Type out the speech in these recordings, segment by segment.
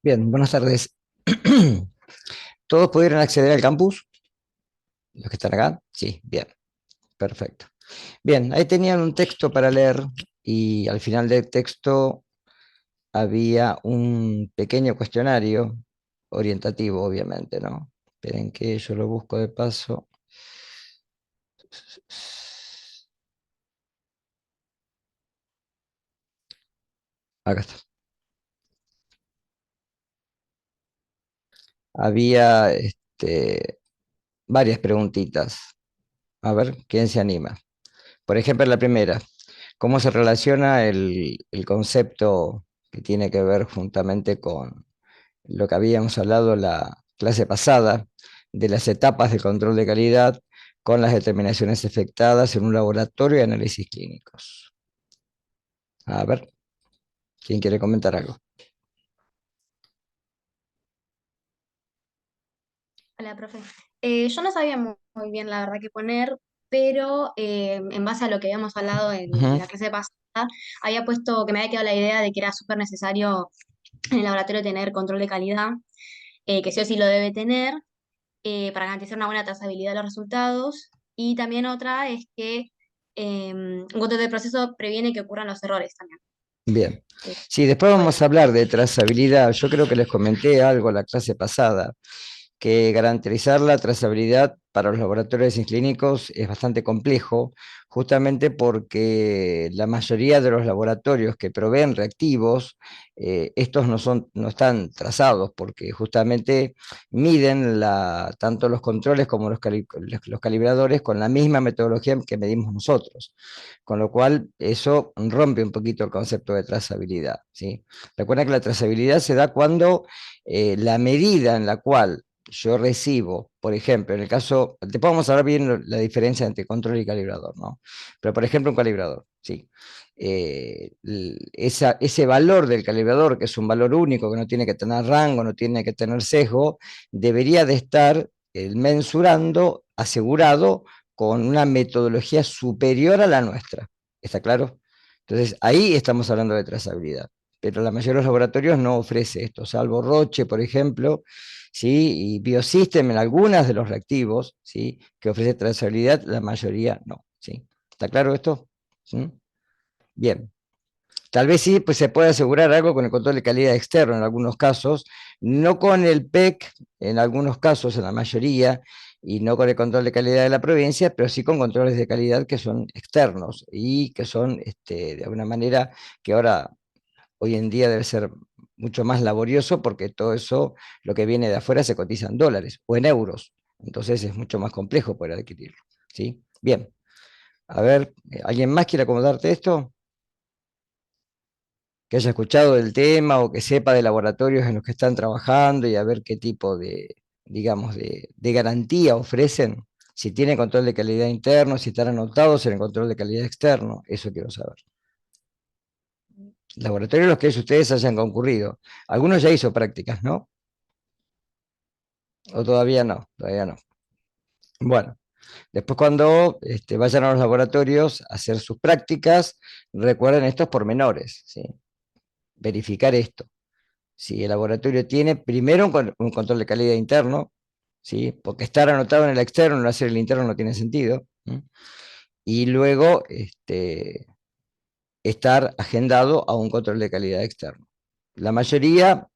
Bien, buenas tardes. ¿Todos pudieron acceder al campus? ¿Los que están acá? Sí, bien, perfecto. Bien, ahí tenían un texto para leer y al final del texto había un pequeño cuestionario orientativo, obviamente, ¿no? Esperen que yo lo busco de paso. Acá está. Había varias preguntitas. A ver, ¿quién se anima? Por ejemplo, la primera, ¿cómo se relaciona el concepto que tiene que ver juntamente con lo que habíamos hablado la clase pasada de las etapas de control de calidad con las determinaciones efectuadas en un laboratorio de análisis clínicos? A ver, ¿quién quiere comentar algo? Hola, profe. Yo no sabía muy bien la verdad qué poner, pero en base a lo que habíamos hablado en Ujú. la clase pasada, había puesto que me había quedado la idea de que era súper necesario en el laboratorio tener control de calidad, que sí o sí lo debe tener, para garantizar una buena trazabilidad de los resultados. Y también otra es que un control del proceso previene que ocurran los errores también. Bien. Eh, Sí, después Fue vamos eso. a hablar de trazabilidad. Yo creo que les comenté algo la clase pasada, que garantizar la trazabilidad para los laboratorios clínicos es bastante complejo, justamente porque la mayoría de los laboratorios que proveen reactivos, estos no están trazados, porque justamente miden tanto los controles como los calibradores con la misma metodología que medimos nosotros, con lo cual eso rompe un poquito el concepto de trazabilidad, ¿sí? Recuerda que la trazabilidad se da cuando la medida en la cual yo recibo, por ejemplo, en el caso, después vamos a ver bien la diferencia entre control y calibrador, ¿no? Pero por ejemplo, un calibrador, ¿sí? Ese valor del calibrador, que es un valor único, que no tiene que tener rango, no tiene que tener sesgo, debería de estar mensurando, asegurado, con una metodología superior a la nuestra. ¿Está claro? Entonces, ahí estamos hablando de trazabilidad. Pero la mayoría de los laboratorios no ofrece esto, salvo Roche, por ejemplo, ¿sí? Y Biosystem en algunas de los reactivos, ¿sí? Que ofrece trazabilidad, la mayoría no, ¿sí? ¿Está claro esto? ¿Mm? Bien. Tal vez sí, pues se puede asegurar algo con el control de calidad externo en algunos casos, no con el PEC en algunos casos, en la mayoría, y no con el control de calidad de la provincia, pero sí con controles de calidad que son externos y que son, de alguna manera, que ahora, hoy en día debe ser mucho más laborioso porque todo eso, lo que viene de afuera, se cotiza en dólares o en euros. Entonces es mucho más complejo poder adquirirlo, ¿sí? Bien, a ver, ¿alguien más quiere acomodarte esto? Que haya escuchado del tema o que sepa de laboratorios en los que están trabajando y a ver qué tipo de, digamos, de garantía ofrecen, si tienen control de calidad interno, si están anotados en el control de calidad externo, eso quiero saber. Laboratorios en los que ustedes hayan concurrido. Algunos ya hizo prácticas, ¿no? O todavía no, todavía no. Bueno, después cuando vayan a los laboratorios a hacer sus prácticas, recuerden estos pormenores, ¿sí? Verificar esto. Si el laboratorio tiene primero un control de calidad interno, ¿sí? Porque estar anotado en el externo, no hacer el interno no tiene sentido. ¿Sí? Y luego estar agendado a un control de calidad externo. La mayoría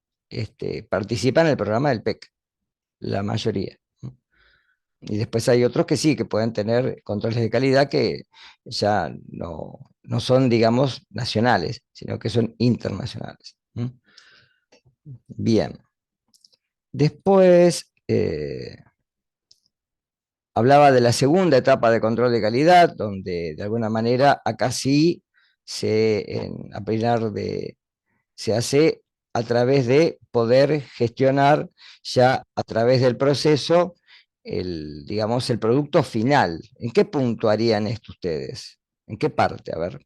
participa en el programa del PEC, la mayoría. ¿Sí? Y después hay otros que sí, que pueden tener controles de calidad que ya no son, digamos, nacionales, sino que son internacionales. ¿Sí? Bien. Después hablaba de la segunda etapa de control de calidad, donde de alguna manera acá sí se hace a través de poder gestionar ya a través del proceso digamos, el producto final. ¿En qué punto harían esto ustedes? ¿En qué parte? A ver,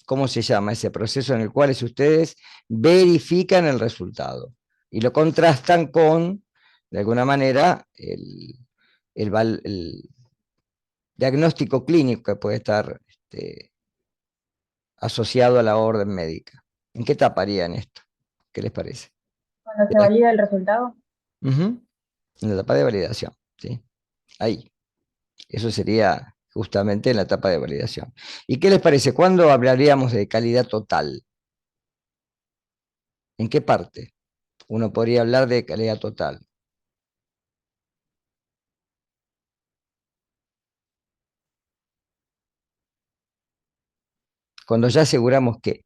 ¿cómo se llama ese proceso en el cual ustedes verifican el resultado y lo contrastan con, de alguna manera, el diagnóstico clínico que puede estar asociado a la orden médica? ¿En qué etapa harían esto? ¿Qué les parece? Cuando se valida el resultado. Ujú, en la etapa de validación, ¿sí? Ahí. Eso sería justamente en la etapa de validación. ¿Y qué les parece? ¿Cuándo hablaríamos de calidad total? ¿En qué parte uno podría hablar de calidad total? Cuando ya aseguramos que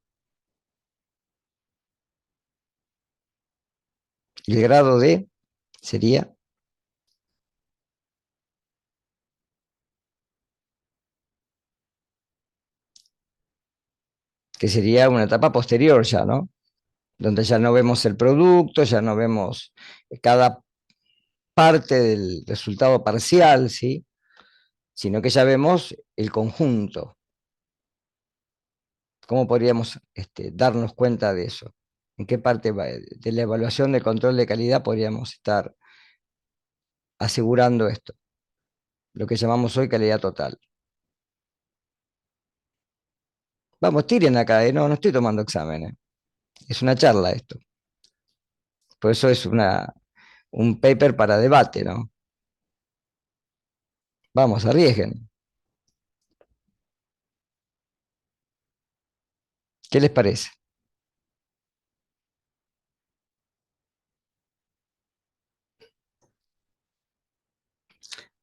el grado de sería, que sería una etapa posterior ya, ¿no? Donde ya no vemos el producto, ya no vemos cada parte del resultado parcial, ¿sí? Sino que ya vemos el conjunto. ¿Cómo podríamos darnos cuenta de eso? ¿En qué parte de la evaluación del control de calidad podríamos estar asegurando esto? Lo que llamamos hoy calidad total. Vamos, tiren acá, no, no estoy tomando exámenes. Es una charla esto. Por eso es un paper para debate, ¿no? Vamos, arriesguen. ¿Qué les parece?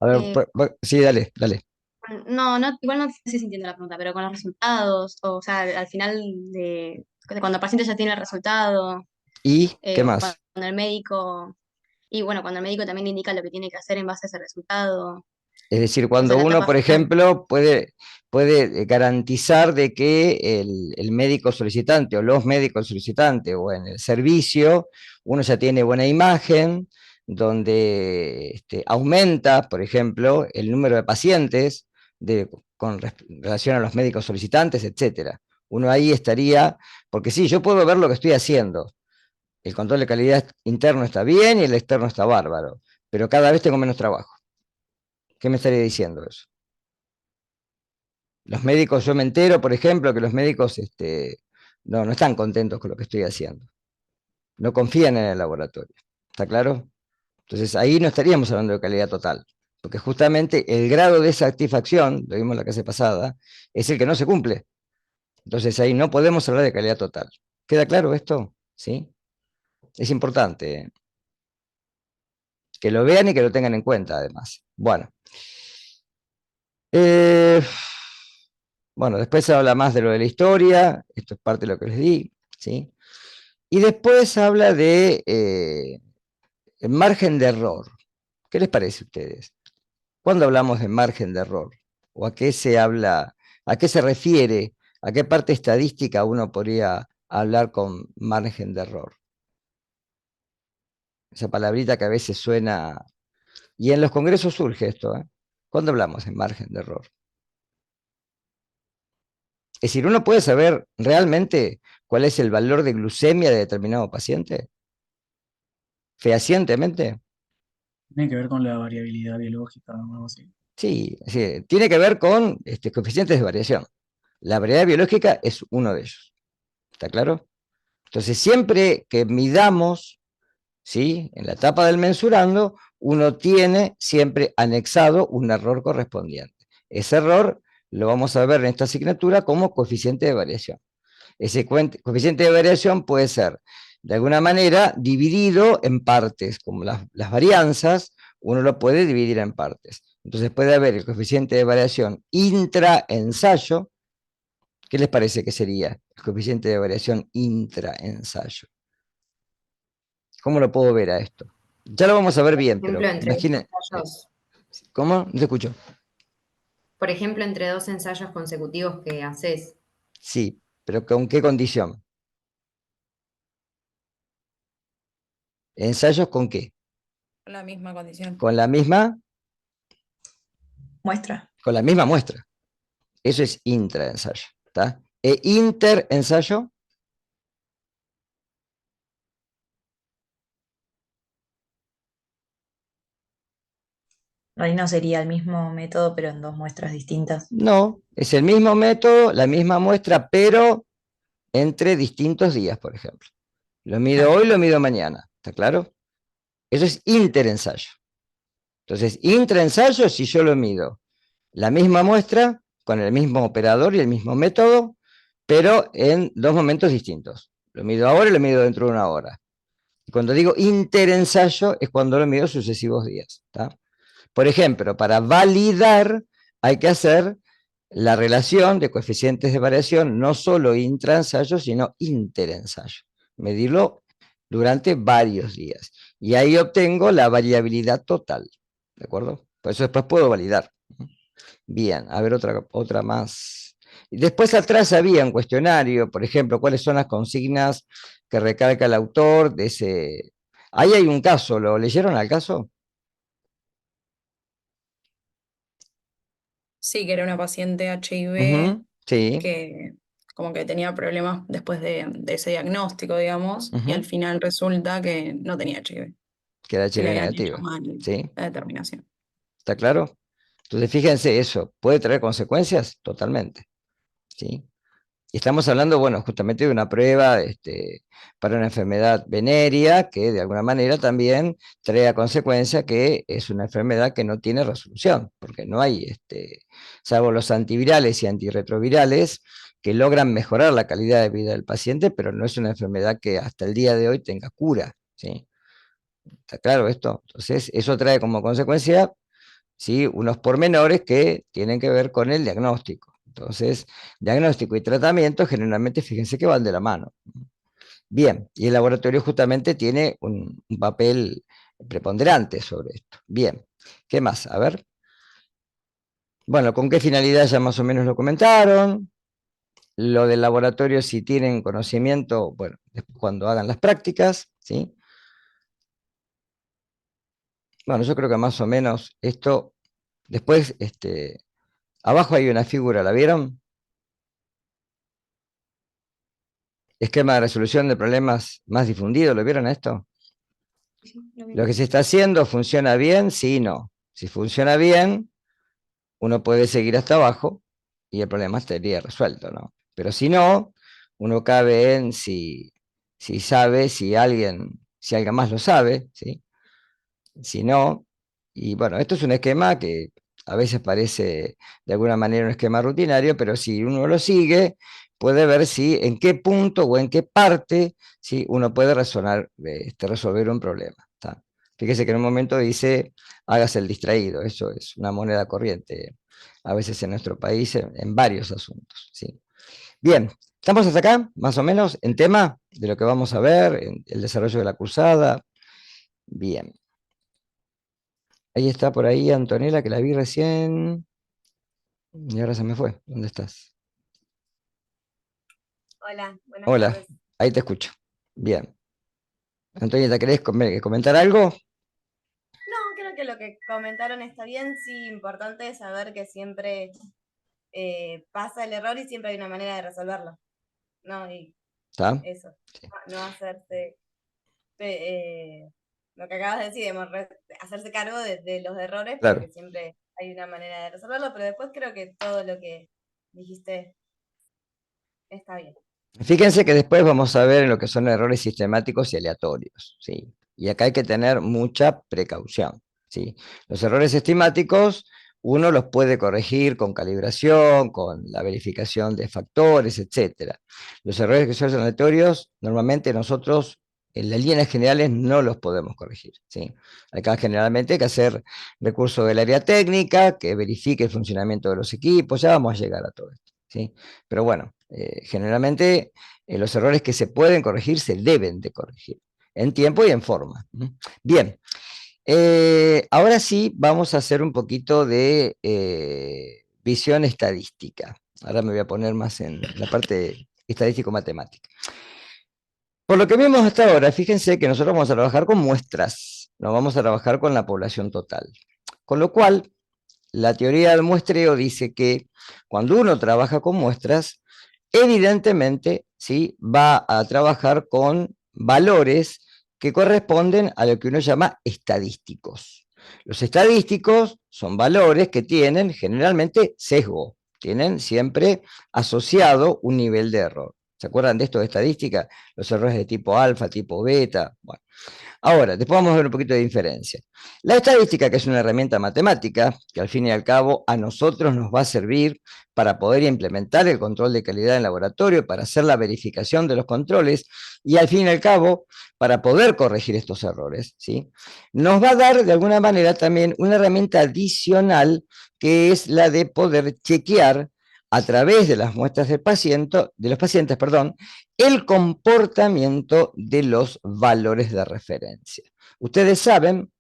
A ver, Eh, sí, dale, dale. no, no, igual no sé si entiendo la pregunta, pero con los resultados, o sea, al final de cuando el paciente ya tiene el resultado, ¿Y qué o cuando más? el médico, y bueno, cuando el médico también le indica lo que tiene que hacer en base a ese resultado, Es decir, o sea, cuando la uno, etapa por final. ejemplo, puede garantizar de que el médico solicitante o los médicos solicitantes o en el servicio, uno ya tiene buena imagen, donde aumenta, por ejemplo, el número de pacientes relación a los médicos solicitantes, etcétera. Uno ahí estaría, porque sí, yo puedo ver lo que estoy haciendo. El control de calidad interno está bien y el externo está bárbaro, pero cada vez tengo menos trabajo. ¿Qué me estaría diciendo eso? Los médicos, yo me entero, por ejemplo, que los médicos no están contentos con lo que estoy haciendo. No confían en el laboratorio. ¿Está claro? Entonces ahí no estaríamos hablando de calidad total, porque justamente el grado de satisfacción, lo vimos la clase pasada, es el que no se cumple. Entonces ahí no podemos hablar de calidad total. ¿Queda claro esto? ¿Sí? Es importante que lo vean y que lo tengan en cuenta, además. Bueno. Eh, bueno, después se habla más de lo de la historia, esto es parte de lo que les di, ¿sí? Y después habla de el margen de error. ¿Qué les parece a ustedes? ¿Cuándo hablamos de margen de error? ¿O a qué se habla, a qué se refiere, a qué parte estadística uno podría hablar con margen de error? Esa palabrita que a veces suena, y en los congresos surge esto, ¿eh? ¿Cuándo hablamos de margen de error? Es decir, uno puede saber realmente cuál es el valor de glucemia de determinado paciente, fehacientemente. Tiene que ver con la variabilidad biológica o algo así. Sí, sí, tiene que ver con coeficientes de variación. La variabilidad biológica es uno de ellos. ¿Está claro? Entonces, siempre que midamos, ¿sí? En la etapa del mensurando, uno tiene siempre anexado un error correspondiente. Ese error lo vamos a ver en esta asignatura como coeficiente de variación. Ese coeficiente de variación puede ser, de alguna manera, dividido en partes, como las varianzas, uno lo puede dividir en partes. Entonces puede haber el coeficiente de variación intraensayo. ¿Qué les parece que sería el coeficiente de variación intraensayo? ¿Cómo lo puedo ver a esto? Ya lo vamos a ver bien, Ejemplo, pero entre dos imaginen. ensayos, ¿Cómo? No te escucho. por ejemplo, entre dos ensayos consecutivos que haces. Sí, pero ¿con qué condición? ¿Ensayos con qué? La misma condición. Con la misma, Muestra. con la misma muestra. Eso es intraensayo. ¿Está? E interensayo, Ahí no sería el mismo método, pero en dos muestras distintas. no, es el mismo método, la misma muestra, pero entre distintos días, por ejemplo. Lo mido Claro. hoy, lo mido mañana. ¿Está claro? Eso es interensayo. Entonces, intraensayo si yo lo mido la misma muestra, con el mismo operador y el mismo método, pero en dos momentos distintos. Lo mido ahora y lo mido dentro de una hora. Y cuando digo interensayo es cuando lo mido sucesivos días. ¿Tá? Por ejemplo, para validar hay que hacer la relación de coeficientes de variación, no solo intraensayo, sino interensayo. Medirlo durante varios días. Y ahí obtengo la variabilidad total. ¿De acuerdo? Por eso después puedo validar. Bien, a ver otra más. Y después atrás había un cuestionario, por ejemplo, cuáles son las consignas que recalca el autor de ese... Ahí hay un caso, ¿lo leyeron al caso? Sí, que era una paciente HIV Ujú, sí, que como que tenía problemas después de ese diagnóstico, digamos, y al ujú, final resulta que no tenía HIV, que era que le HIV habían hecho negativo, mal ¿sí? la determinación. ¿Está claro? Entonces fíjense eso, ¿puede traer consecuencias? Totalmente, ¿sí? Y estamos hablando, bueno, justamente de una prueba para una enfermedad venérea que de alguna manera también trae a consecuencia que es una enfermedad que no tiene resolución, porque no hay, salvo los antivirales y antirretrovirales, que logran mejorar la calidad de vida del paciente, pero no es una enfermedad que hasta el día de hoy tenga cura, ¿sí? ¿Está claro esto? Entonces, eso trae como consecuencia, ¿sí?, unos pormenores que tienen que ver con el diagnóstico. Entonces, diagnóstico y tratamiento generalmente, fíjense que van de la mano. Bien, y el laboratorio justamente tiene un papel preponderante sobre esto. Bien, ¿qué más? A ver. Bueno, ¿con qué finalidad ya más o menos lo comentaron? Lo del laboratorio, si tienen conocimiento, bueno, después cuando hagan las prácticas, ¿sí? Bueno, yo creo que más o menos esto, después, abajo hay una figura, ¿la vieron? Esquema de resolución de problemas más difundido, ¿lo vieron esto? Lo que se está haciendo, ¿funciona bien? Sí y no. Si funciona bien, uno puede seguir hasta abajo y el problema estaría resuelto, ¿no? Pero si no, uno cabe en si sabe, si alguien más lo sabe, ¿sí? Si no, y bueno, esto es un esquema que a veces parece de alguna manera un esquema rutinario, pero si uno lo sigue, puede ver si en qué punto o en qué parte, ¿sí?, uno puede resolver un problema. ¿Tá? Fíjese que en un momento dice, hágase el distraído, eso es una moneda corriente a veces en nuestro país, en varios asuntos. ¿Sí? Bien, estamos hasta acá, más o menos, en tema de lo que vamos a ver, en el desarrollo de la cursada. Bien. Ahí está por ahí Antonella, que la vi recién. Y ahora se me fue. ¿Dónde estás? Hola, buenas Hola, tardes. ahí te escucho. Bien. Antonella, ¿querés comentar algo? No, creo que lo que comentaron está bien. Sí, importante es saber que siempre pasa el error y siempre hay una manera de resolverlo. ¿No? Y ¿Está? eso, Sí. no hacerse lo que acabas de decir, digamos, hacerse cargo de los errores, Claro. porque siempre hay una manera de resolverlo, pero después creo que todo lo que dijiste está bien. Fíjense que después vamos a ver en lo que son errores sistemáticos y aleatorios, ¿sí? Y acá hay que tener mucha precaución, ¿sí? Los errores sistemáticos uno los puede corregir con calibración, con la verificación de factores, etc. Los errores que son aleatorios, normalmente nosotros en las líneas generales no los podemos corregir, ¿sí? Acá generalmente hay que hacer recurso del área técnica, que verifique el funcionamiento de los equipos, ya vamos a llegar a todo esto, ¿sí? Pero bueno, generalmente los errores que se pueden corregir se deben de corregir, en tiempo y en forma. Bien, ahora sí vamos a hacer un poquito de visión estadística. Ahora me voy a poner más en la parte estadístico-matemática. Por lo que vemos hasta ahora, fíjense que nosotros vamos a trabajar con muestras, no vamos a trabajar con la población total. Con lo cual, la teoría del muestreo dice que cuando uno trabaja con muestras, evidentemente, ¿sí?, va a trabajar con valores que corresponden a lo que uno llama estadísticos. Los estadísticos son valores que tienen generalmente sesgo, tienen siempre asociado un nivel de error. ¿Se acuerdan de esto de estadística? Los errores de tipo alfa, tipo beta. Bueno. Ahora, después vamos a ver un poquito de diferencia. La estadística, que es una herramienta matemática, que al fin y al cabo a nosotros nos va a servir para poder implementar el control de calidad en laboratorio, para hacer la verificación de los controles y al fin y al cabo para poder corregir estos errores, ¿sí? Nos va a dar de alguna manera también una herramienta adicional que es la de poder chequear a través de las muestras de los pacientes, el comportamiento de los valores de referencia. Ustedes saben,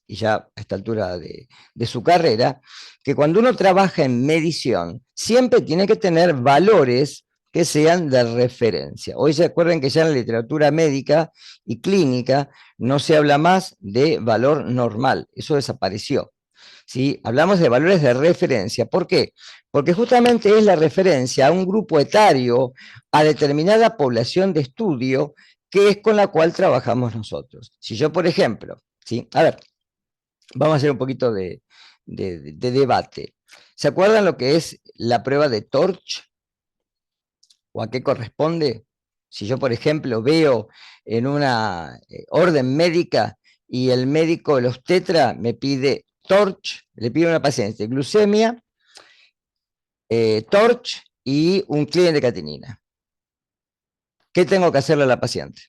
y ya a esta altura de su carrera, que cuando uno trabaja en medición, siempre tiene que tener valores que sean de referencia. Hoy se acuerdan que ya en la literatura médica y clínica no se habla más de valor normal, eso desapareció. ¿Sí? Hablamos de valores de referencia. ¿Por qué? Porque justamente es la referencia a un grupo etario, a determinada población de estudio, que es con la cual trabajamos nosotros. Si yo, por ejemplo, ¿sí? A ver, vamos a hacer un poquito de debate. ¿Se acuerdan lo que es la prueba de Torch? ¿O a qué corresponde? Si yo, por ejemplo, veo en una orden médica y el médico, el obstetra, me pide Torch, le pide a una paciente glucemia, Torch y un cliente de catenina. ¿Qué tengo que hacerle a la paciente?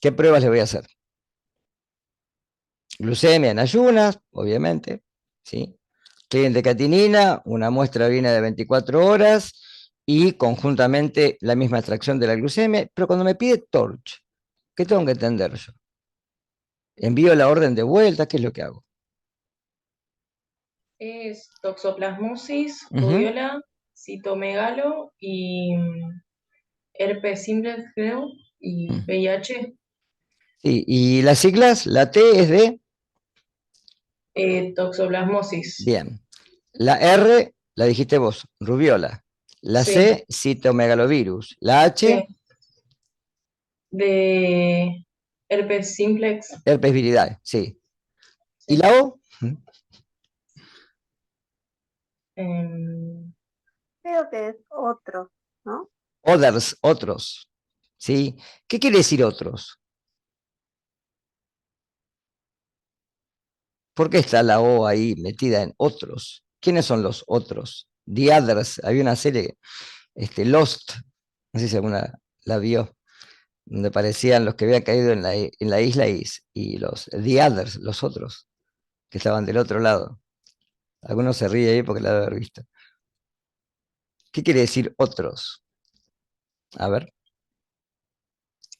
¿Qué pruebas le voy a hacer? Glucemia en ayunas, obviamente, ¿sí? Cliente de catenina, una muestra viene de 24 horas y conjuntamente la misma extracción de la glucemia, pero cuando me pide Torch, ¿qué tengo que entender yo? ¿Envío la orden de vuelta? ¿Qué es lo que hago? Es toxoplasmosis, Ujú. rubiola, citomegalo y herpes simplex, creo, y VIH. Sí, y las siglas, la T es de, Toxoplasmosis. bien. La R, la dijiste vos, rubiola. La Sí, C, citomegalovirus. La H, sí. De herpes simplex. herpes viridae, sí. ¿Y Sí. la O? Em, Creo que es otro, ¿no? Others, otros. ¿Sí? ¿Qué quiere decir otros? ¿Por qué está la O ahí metida en otros? ¿Quiénes son los otros? The Others, había una serie, Lost, no sé si alguna la vio, donde parecían los que habían caído en la isla y los The Others, los otros, que estaban del otro lado. Algunos se ríen ahí porque la deben haber visto. ¿Qué quiere decir otros? A ver.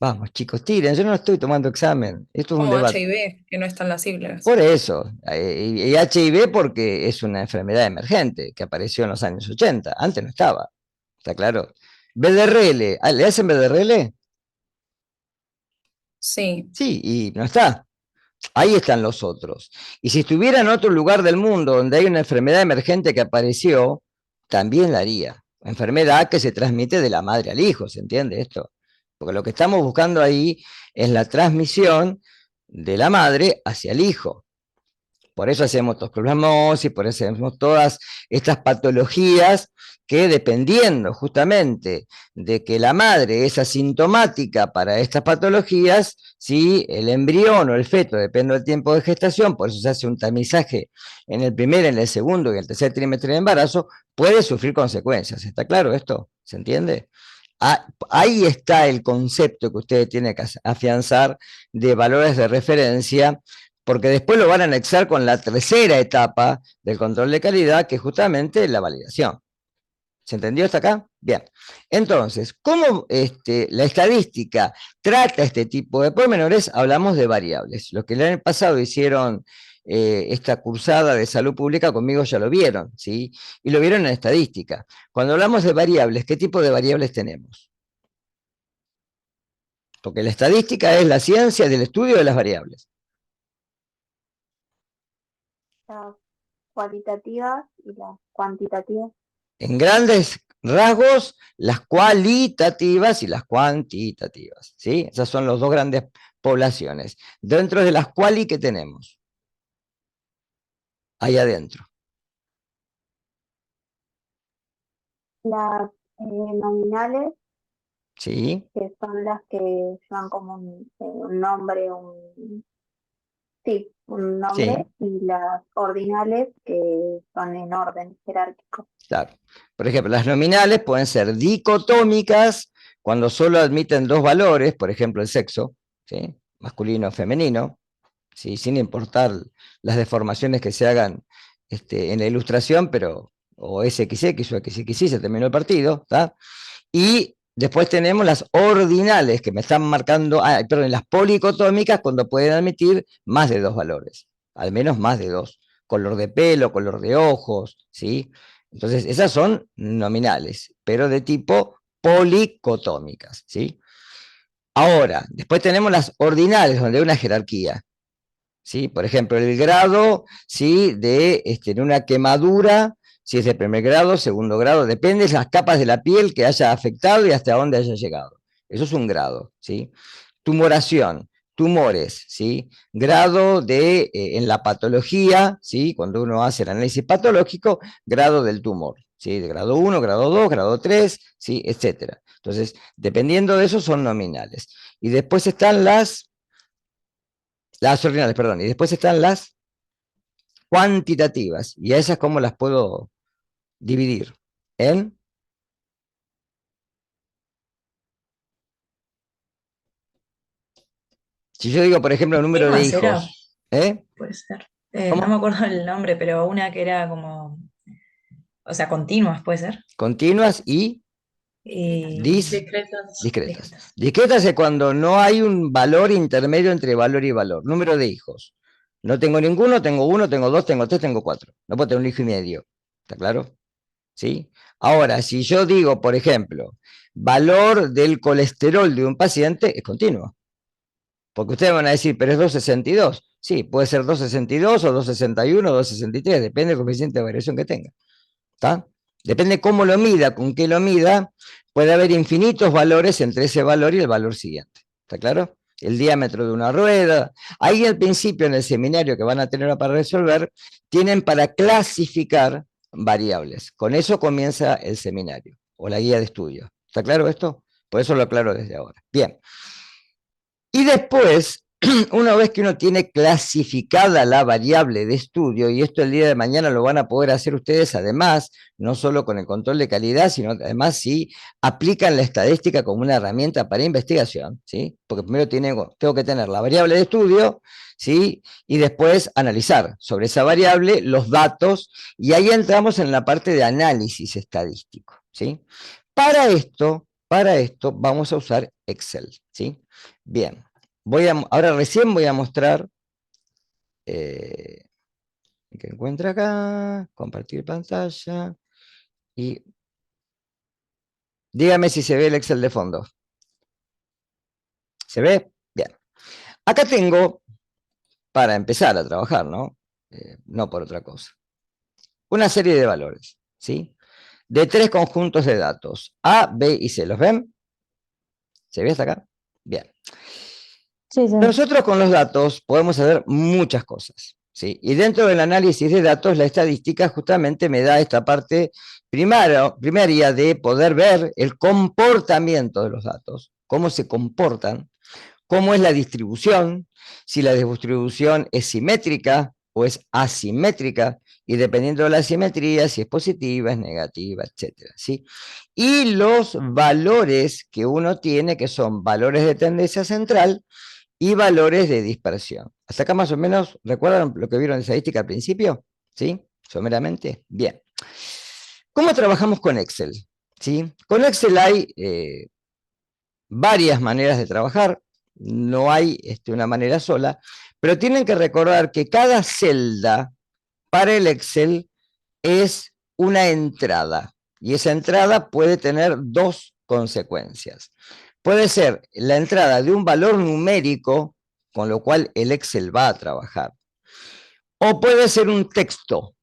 Vamos, chicos, tiren, yo no estoy tomando examen, esto es un Como debate. HIV, que no están las siglas. Por eso, y HIV porque es una enfermedad emergente que apareció en los años 80, antes no estaba, ¿está claro? BDRL, ¿le hacen BDRL? Sí, Sí, y no está. Ahí están los otros. Y si estuviera en otro lugar del mundo donde hay una enfermedad emergente que apareció, también la haría. Enfermedad que se transmite de la madre al hijo, ¿se entiende esto? Porque lo que estamos buscando ahí es la transmisión de la madre hacia el hijo. Por eso hacemos toxoplasmosis, por eso hacemos todas estas patologías que dependiendo justamente de que la madre es asintomática para estas patologías, si el embrión o el feto, depende del tiempo de gestación, por eso se hace un tamizaje en el primer, en el segundo y el tercer trimestre de embarazo, puede sufrir consecuencias. ¿Está claro esto? ¿Se entiende? Ahí está el concepto que ustedes tienen que afianzar de valores de referencia, porque después lo van a anexar con la tercera etapa del control de calidad, que es justamente la validación. ¿Se entendió hasta acá? Bien. Entonces, ¿cómo la estadística trata este tipo de pormenores? Hablamos de variables. Los que el año pasado hicieron esta cursada de salud pública conmigo ya lo vieron, ¿sí? Y lo vieron en estadística. Cuando hablamos de variables, ¿qué tipo de variables tenemos? Porque la estadística es la ciencia del estudio de las variables. Las cualitativas y las cuantitativas. En grandes rasgos, las cualitativas y las cuantitativas, ¿sí? Esas son las dos grandes poblaciones. Dentro de las quali que tenemos, ahí adentro. las nominales, ¿sí? que son las que llevan como un nombre, sí, un nombre, Sí, y las ordinales que son en orden jerárquico. claro. Por ejemplo, las nominales pueden ser dicotómicas cuando solo admiten dos valores, por ejemplo, el sexo, ¿sí? Masculino o femenino, ¿sí? Sin importar las deformaciones que se hagan en la ilustración, pero o SXX o XXY, se terminó el partido, ¿está? Y después tenemos las ordinales, que me están marcando, perdón, las policotómicas, cuando pueden admitir más de dos valores, al menos más de dos, color de pelo, color de ojos, ¿sí? Entonces, esas son nominales, pero de tipo policotómicas, ¿sí? Ahora, después tenemos las ordinales, donde hay una jerarquía, ¿sí? Por ejemplo, el grado, ¿sí? De una quemadura, si es de primer grado, segundo grado, depende de las capas de la piel que haya afectado y hasta dónde haya llegado. Eso es un grado, ¿sí? Tumoración, tumores, ¿sí? Grado en la patología, ¿sí? Cuando uno hace el análisis patológico, grado del tumor, ¿sí? De grado 1, grado 2, grado 3, ¿sí? Etcétera. Entonces, dependiendo de eso, son nominales. Y después están las ordinales, perdón, y después están las cuantitativas, y a esas cómo las puedo dividir en, si yo digo, por ejemplo, el número de Continuas era, hijos, ¿eh? puede ser. No me ¿Cómo? acuerdo el nombre, pero una que era como, o sea, continuas, puede ser. Continuas y Discretas. discretas. Discretas. Discretas es cuando no hay un valor intermedio entre valor y valor. Número de hijos. No tengo ninguno, tengo uno, tengo dos, tengo tres, tengo cuatro. No puedo tener un hijo y medio. ¿Está claro? ¿Sí? Ahora, si yo digo, por ejemplo, valor del colesterol de un paciente, es continuo. Porque ustedes van a decir, pero es 262. Sí, puede ser 262 o 261 o 263, depende del coeficiente de variación que tenga. ¿Está? Depende cómo lo mida, con qué lo mida, puede haber infinitos valores entre ese valor y el valor siguiente. ¿Está claro? El diámetro de una rueda. Ahí al principio en el seminario que van a tener para resolver, tienen para clasificar variables. Con eso comienza el seminario o la guía de estudio. ¿Está claro esto? Por eso lo aclaro desde ahora. Bien. Y después, una vez que uno tiene clasificada la variable de estudio, y esto el día de mañana lo van a poder hacer ustedes además, no solo con el control de calidad, sino además si aplican la estadística como una herramienta para investigación, ¿sí? Porque primero tengo que tener la variable de estudio, ¿sí? Y después analizar sobre esa variable los datos, y ahí entramos en la parte de análisis estadístico, ¿sí? Para esto vamos a usar Excel, ¿sí? Bien, ahora recién voy a mostrar, que encuentre acá, compartir pantalla, y dígame si se ve el Excel de fondo. ¿Se ve? Bien. Acá tengo, para empezar a trabajar, ¿no? No por otra cosa, una serie de valores, ¿sí? De tres conjuntos de datos, A, B y C. ¿Los ven? ¿Se ve hasta acá? Bien. Sí, sí. Nosotros con los datos podemos hacer muchas cosas, ¿sí? Y dentro del análisis de datos, la estadística justamente me da esta parte primaria de poder ver el comportamiento de los datos, cómo se comportan, cómo es la distribución, si la distribución es simétrica o es asimétrica, y dependiendo de la simetría, si es positiva, es negativa, etcétera, ¿sí? Y los valores que uno tiene, que son valores de tendencia central, y valores de dispersión. Hasta acá más o menos, ¿recuerdan lo que vieron en estadística al principio? ¿Sí? Someramente. Bien. ¿Cómo trabajamos con Excel? ¿Sí? Con Excel hay varias maneras de trabajar, no hay una manera sola, pero tienen que recordar que cada celda para el Excel es una entrada, y esa entrada puede tener dos consecuencias. Puede ser la entrada de un valor numérico, con lo cual el Excel va a trabajar, o puede ser un texto,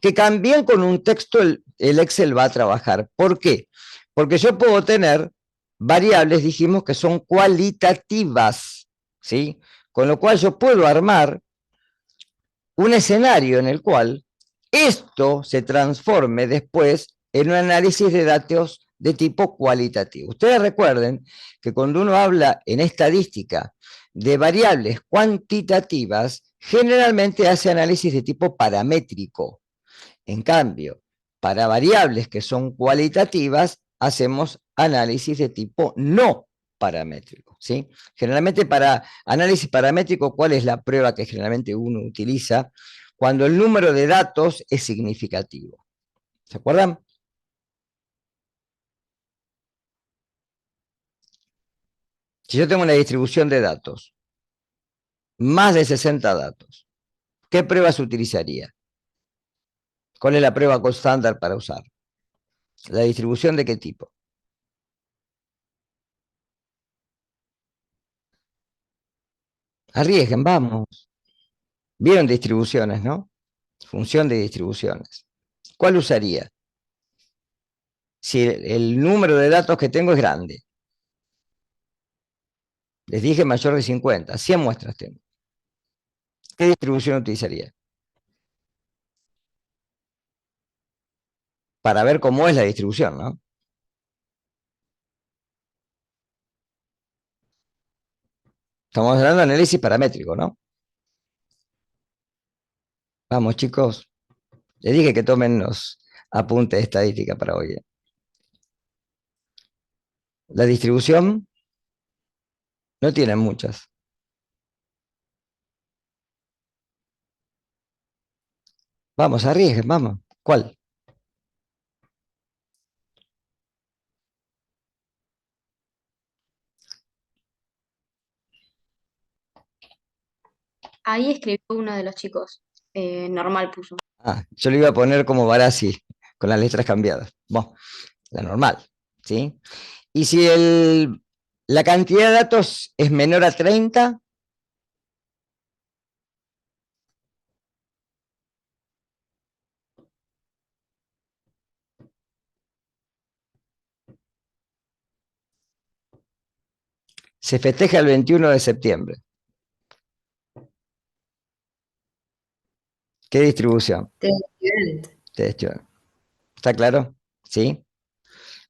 que también con un texto el Excel va a trabajar. ¿Por qué? Porque yo puedo tener variables, dijimos, que son cualitativas, ¿sí? Con lo cual yo puedo armar un escenario en el cual esto se transforme después en un análisis de datos de tipo cualitativo. Ustedes recuerden que cuando uno habla en estadística de variables cuantitativas, generalmente hace análisis de tipo paramétrico. En cambio, para variables que son cualitativas, hacemos análisis de tipo no paramétrico, ¿sí? Generalmente para análisis paramétrico, ¿cuál es la prueba que generalmente uno utiliza? Cuando el número de datos es significativo. ¿Se acuerdan? Si yo tengo una distribución de datos, más de 60 datos, ¿qué prueba se utilizaría? ¿Cuál es la prueba estándar para usar? ¿La distribución de qué tipo? Arriesguen, vamos. Vieron distribuciones, ¿no? Función de distribuciones. ¿Cuál usaría? Si el número de datos que tengo es grande. Les dije mayor de 50, 100 muestras tengo. ¿Qué distribución utilizaría? Para ver cómo es la distribución, ¿no? Estamos hablando de análisis paramétrico, ¿no? Vamos, chicos. Les dije que tomen los apuntes de estadística para hoy. La distribución no tiene muchas. Vamos, arriesguen, vamos. ¿Cuál? Ahí escribió uno de los chicos, normal puso. Ah, yo le iba a poner como Barassi, con las letras cambiadas. Bueno, la normal, ¿sí? Y si la cantidad de datos es menor a 30, se festeja el 21 de septiembre. ¿Qué distribución? Test student. ¿Está claro? ¿Sí?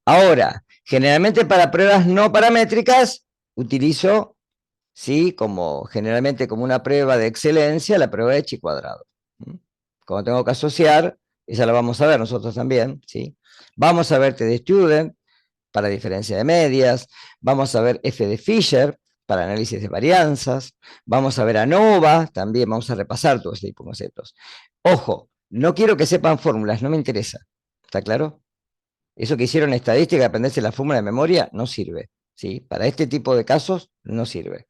Ahora, generalmente para pruebas no paramétricas, utilizo, ¿sí? Generalmente como una prueba de excelencia, la prueba de chi cuadrado. Como tengo que asociar, esa la vamos a ver nosotros también, ¿sí? Vamos a ver T de student para diferencia de medias, vamos a ver F de Fisher para análisis de varianzas, vamos a ver ANOVA, también vamos a repasar todos este tipo de conceptos. Ojo, no quiero que sepan fórmulas, no me interesa, ¿está claro? Eso que hicieron estadística, aprenderse la fórmula de memoria, no sirve, ¿sí? Para este tipo de casos, no sirve.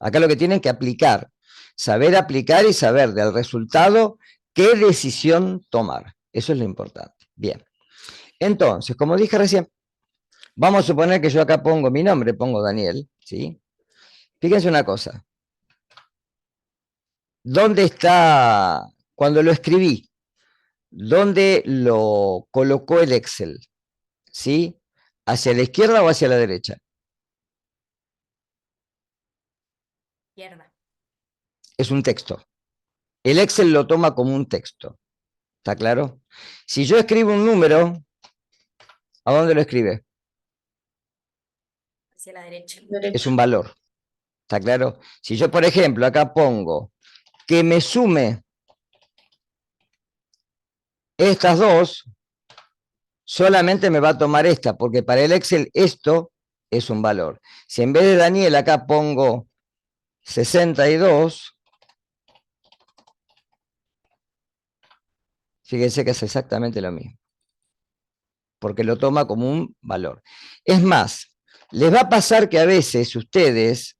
Acá lo que tienen que aplicar, saber aplicar y saber del resultado qué decisión tomar. Eso es lo importante. Bien. Entonces, como dije recién, vamos a suponer que yo acá pongo mi nombre, pongo Daniel, ¿sí? Fíjense una cosa. ¿Dónde está, cuando lo escribí, dónde lo colocó el Excel? ¿Sí? ¿Hacia la izquierda o hacia la derecha? Izquierda. Es un texto. El Excel lo toma como un texto. ¿Está claro? Si yo escribo un número, ¿a dónde lo escribe? Hacia la derecha. Es un valor. ¿Está claro? Si yo, por ejemplo, acá pongo que me sume estas dos, solamente me va a tomar esta, porque para el Excel esto es un valor. Si en vez de Daniel acá pongo 62, fíjense que es exactamente lo mismo, porque lo toma como un valor. Es más, les va a pasar que a veces ustedes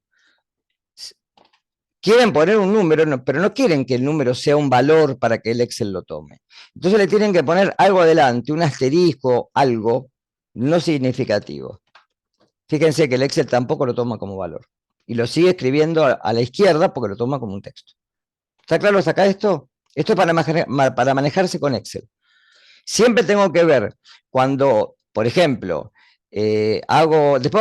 quieren poner un número, pero no quieren que el número sea un valor para que el Excel lo tome. Entonces le tienen que poner algo adelante, un asterisco, algo no significativo. Fíjense que el Excel tampoco lo toma como valor. Y lo sigue escribiendo a la izquierda porque lo toma como un texto. ¿Está claro hasta acá esto? Esto es para manejarse con Excel. Siempre tengo que ver cuando, por ejemplo, después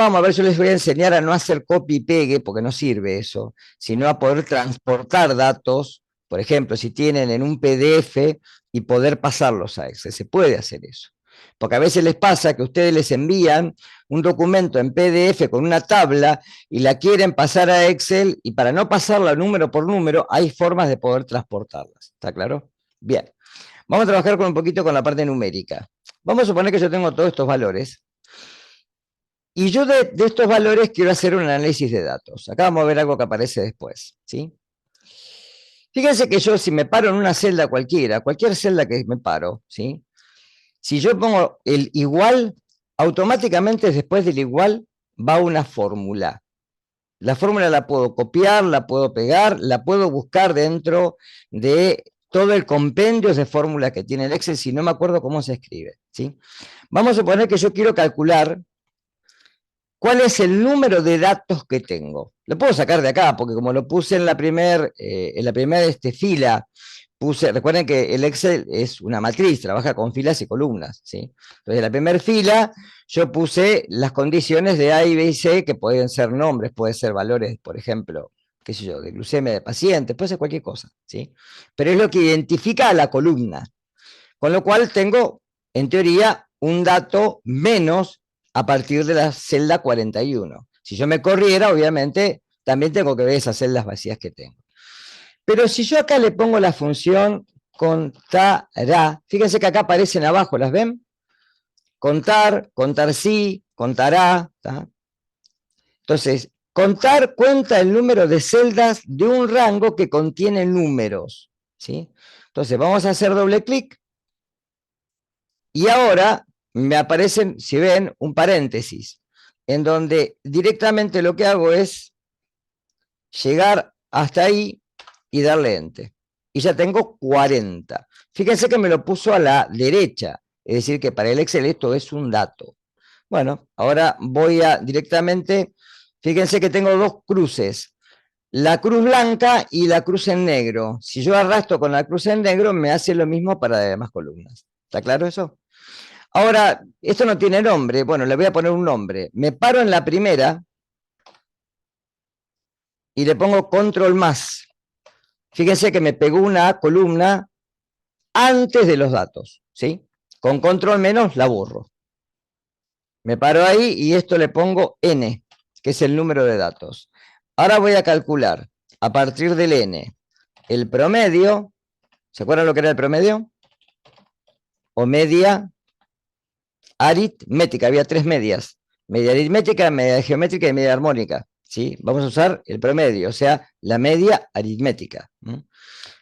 vamos a ver, yo les voy a enseñar a no hacer copy y pegue, porque no sirve eso, sino a poder transportar datos, por ejemplo, si tienen en un PDF y poder pasarlos a Excel, se puede hacer eso. Porque a veces les pasa que ustedes les envían un documento en PDF con una tabla y la quieren pasar a Excel, y para no pasarla número por número, hay formas de poder transportarlas. ¿Está claro? Bien. Vamos a trabajar un poquito con la parte numérica. Vamos a suponer que yo tengo todos estos valores. Y yo de estos valores quiero hacer un análisis de datos. Acá vamos a ver algo que aparece después, ¿sí? Fíjense que yo, si me paro en una celda cualquiera, cualquier celda que me paro, ¿sí? Si yo pongo el igual, automáticamente después del igual va una fórmula. La fórmula la puedo copiar, la puedo pegar, la puedo buscar dentro de todo el compendio de fórmulas que tiene el Excel, si no me acuerdo cómo se escribe, ¿sí? Vamos a suponer que yo quiero calcular cuál es el número de datos que tengo. Lo puedo sacar de acá, porque como lo puse en la primera fila, recuerden que el Excel es una matriz, trabaja con filas y columnas, ¿sí? Entonces, en la primera fila, yo puse las condiciones de A, B y C, que pueden ser nombres, pueden ser valores, por ejemplo, qué sé yo, de glucemia de paciente, puede ser cualquier cosa, ¿sí? Pero es lo que identifica a la columna. Con lo cual tengo, en teoría, un dato menos a partir de la celda 41. Si yo me corriera, obviamente, también tengo que ver esas celdas vacías que tengo. Pero si yo acá le pongo la función contará, fíjense que acá aparecen abajo, ¿las ven? Contar, contar sí, contará. ¿tá? Entonces, contar cuenta el número de celdas de un rango que contiene números. ¿sí? Entonces, vamos a hacer doble clic. Y ahora me aparecen, si ven, un paréntesis, en donde directamente lo que hago es llegar hasta ahí y darle Enter. Y ya tengo 40. Fíjense que me lo puso a la derecha, es decir, que para el Excel esto es un dato. Bueno, ahora voy a directamente, fíjense que tengo dos cruces, la cruz blanca y la cruz en negro. Si yo arrastro con la cruz en negro, me hace lo mismo para las demás columnas. ¿Está claro eso? Ahora, esto no tiene nombre, bueno, le voy a poner un nombre. Me paro en la primera y le pongo control más. Fíjense que me pegó una columna antes de los datos, ¿sí? Con control menos la borro. Me paro ahí y esto le pongo N, que es el número de datos. Ahora voy a calcular, a partir del N, el promedio. ¿Se acuerdan lo que era el promedio? O media aritmética, había tres medias. Media aritmética, media geométrica y media armónica. ¿sí? Vamos a usar el promedio, o sea, la media aritmética.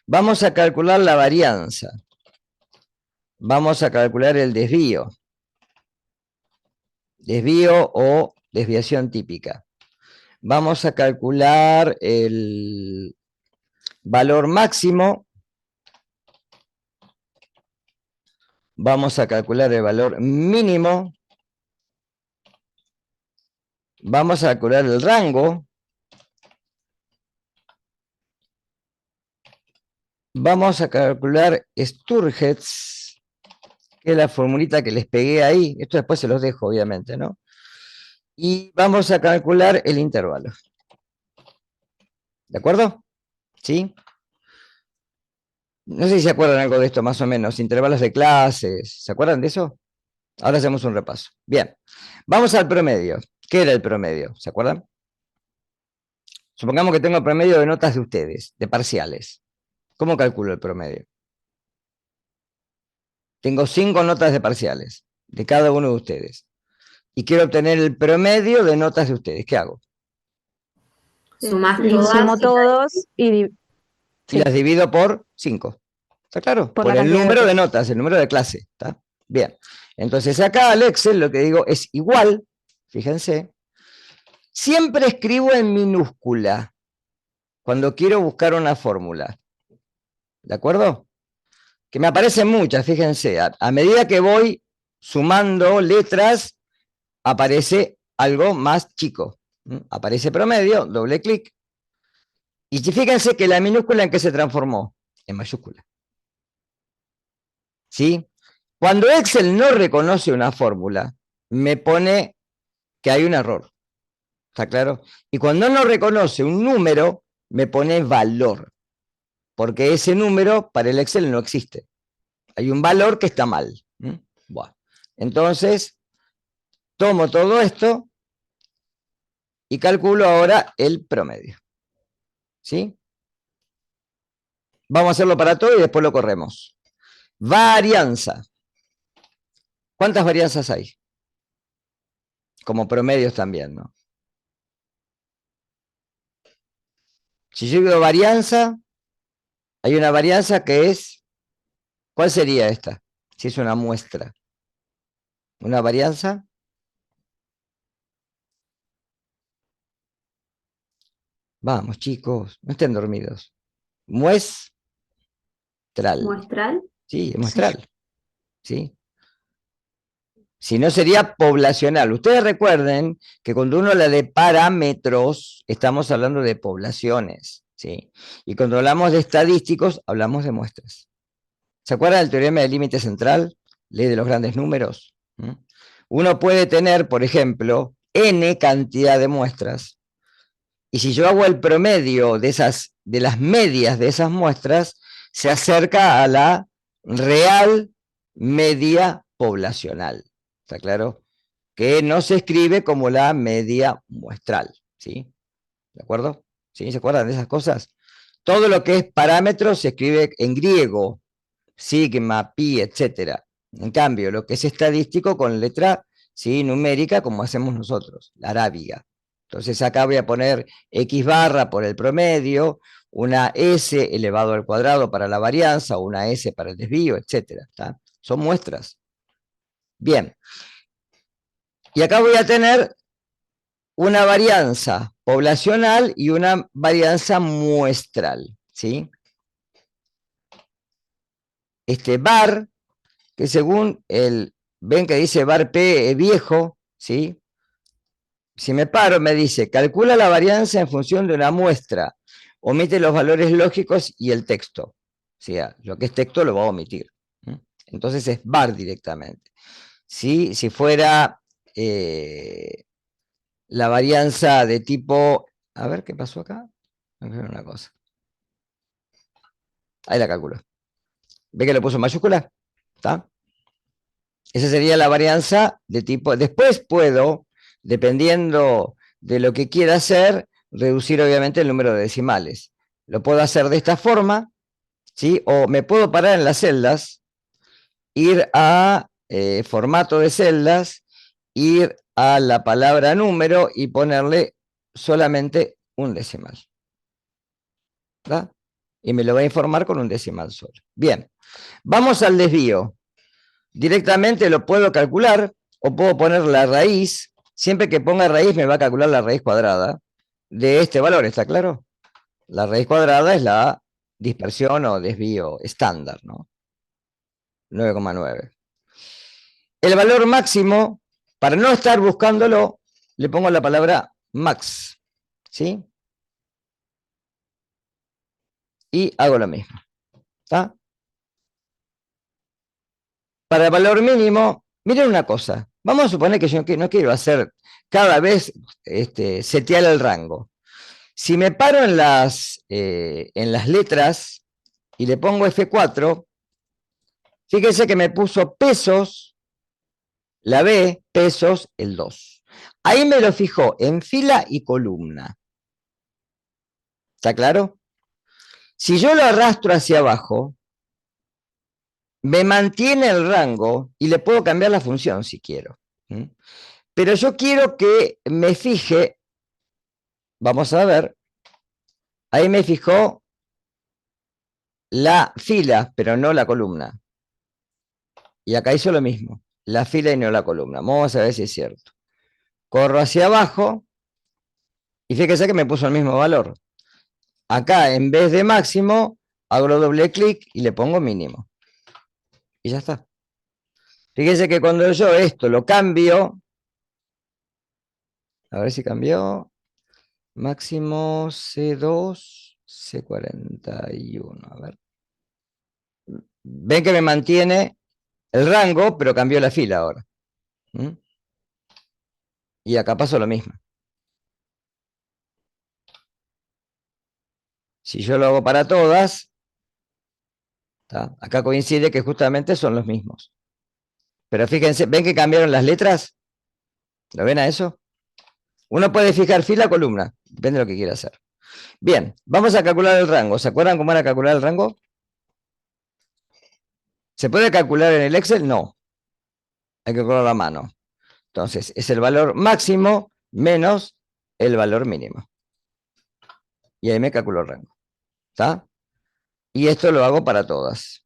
Vamos a calcular la varianza. Vamos a calcular el desvío. Desvío o desviación típica. Vamos a calcular el valor máximo. Vamos a calcular el valor mínimo. Vamos a calcular el rango. Vamos a calcular Sturges, que es la formulita que les pegué ahí. Esto después se los dejo, obviamente, ¿no? Y vamos a calcular el intervalo. ¿De acuerdo? ¿Sí? No sé si se acuerdan algo de esto, más o menos. Intervalos de clases. ¿Se acuerdan de eso? Ahora hacemos un repaso. Bien. Vamos al promedio. ¿Qué era el promedio? ¿Se acuerdan? Supongamos que tengo el promedio de notas de ustedes, de parciales. ¿Cómo calculo el promedio? Tengo 5 notas de parciales, de cada uno de ustedes. Y quiero obtener el promedio de notas de ustedes. ¿Qué hago? Sumás Y todas sumo y todos y Y las divido por 5. ¿Está claro? Por Por la el cantidad de número de notas. notas, el número de clase. ¿Está? Bien. Entonces acá al Excel lo que digo es igual, fíjense, siempre escribo en minúscula cuando quiero buscar una fórmula. ¿De acuerdo? Que me aparecen muchas, fíjense. A medida que voy sumando letras, aparece algo más chico. Aparece promedio, doble clic. Y fíjense que la minúscula ¿en qué se transformó? En mayúscula. ¿Sí? Cuando Excel no reconoce una fórmula, me pone que hay un error. ¿Está claro? Y cuando no reconoce un número, me pone valor. Porque ese número para el Excel no existe. Hay un valor que está mal. Bueno. Entonces, tomo todo esto y calculo ahora el promedio. ¿Sí? Vamos a hacerlo para todo y después lo corremos. Varianza. ¿Cuántas varianzas hay? Como promedios también, ¿no? Si yo digo varianza, hay una varianza que es, ¿cuál sería esta? Si es una muestra. ¿Una varianza? Vamos, chicos, no estén dormidos. Muestral. Muestral. Sí, es muestral. ¿Sí? Si no sería poblacional. Ustedes recuerden que cuando uno habla de parámetros, estamos hablando de poblaciones, ¿sí? Y cuando hablamos de estadísticos, hablamos de muestras. ¿Se acuerdan del teorema del límite central? Ley de los grandes números. Uno puede tener, por ejemplo, n cantidad de muestras, y si yo hago el promedio de las medias de esas muestras, se acerca a la real media poblacional. ¿Está claro? Que no se escribe como la media muestral, ¿sí? ¿De acuerdo? ¿Sí? ¿Se acuerdan de esas cosas? Todo lo que es parámetro se escribe en griego, sigma, pi, etc. En cambio, lo que es estadístico con letra, ¿sí?, numérica, como hacemos nosotros, la arábiga. Entonces acá voy a poner x barra por el promedio, una s elevado al cuadrado para la varianza, una s para el desvío, etc. ¿Está? Son muestras. Bien. Y acá voy a tener una varianza poblacional y una varianza muestral, ¿sí? Este var, que según ven que dice var P es viejo, ¿sí? Si me paro, me dice, calcula la varianza en función de una muestra, omite los valores lógicos y el texto. O sea, lo que es texto lo va a omitir. Entonces es var directamente. ¿Sí? Si fuera la varianza de tipo, a ver qué pasó acá, a ver una cosa. Ahí la calculo. ¿Ve que lo puso en mayúscula? ¿Está? Esa sería la varianza de tipo, después puedo, dependiendo de lo que quiera hacer, reducir obviamente el número de decimales. Lo puedo hacer de esta forma, ¿sí? O me puedo parar en las celdas, ir a formato de celdas, ir a la palabra número y ponerle solamente un decimal. ¿Verdad? Y me lo va a informar con un decimal solo. Bien, vamos al desvío. Directamente lo puedo calcular o puedo poner la raíz. Siempre que ponga raíz me va a calcular la raíz cuadrada de este valor, ¿está claro? La raíz cuadrada es la dispersión o desvío estándar, ¿no? 9,9. El valor máximo, para no estar buscándolo, le pongo la palabra max, ¿sí? Y hago lo mismo, ¿está? Para el valor mínimo, miren una cosa, vamos a suponer que yo no quiero hacer cada vez setear el rango. Si me paro en las letras y le pongo F4, fíjense que me puso pesos, la B, pesos, el 2. Ahí me lo fijó en fila y columna. ¿Está claro? Si yo lo arrastro hacia abajo, me mantiene el rango y le puedo cambiar la función si quiero. Pero yo quiero que me fije, vamos a ver, ahí me fijó la fila, pero no la columna. Y acá hizo lo mismo, la fila y no la columna. Vamos a ver si es cierto. Corro hacia abajo y fíjese que me puso el mismo valor. Acá, en vez de máximo, hago doble clic y le pongo mínimo. Y ya está. Fíjese que cuando yo esto lo cambio, a ver si cambió, máximo C2, C41, a ver. Ven que me mantiene el rango, pero cambió la fila ahora. Y acá pasó lo mismo. Si yo lo hago para todas, ¿tá? Acá coincide que justamente son los mismos. Pero fíjense, ¿ven que cambiaron las letras? ¿Lo ven a eso? Uno puede fijar fila o columna, depende de lo que quiera hacer. Bien, vamos a calcular el rango. ¿Se acuerdan cómo era calcular el rango? ¿Se puede calcular en el Excel? No. Hay que calcularlo a mano. Entonces, es el valor máximo menos el valor mínimo. Y ahí me calculo el rango. ¿Está? Y esto lo hago para todas.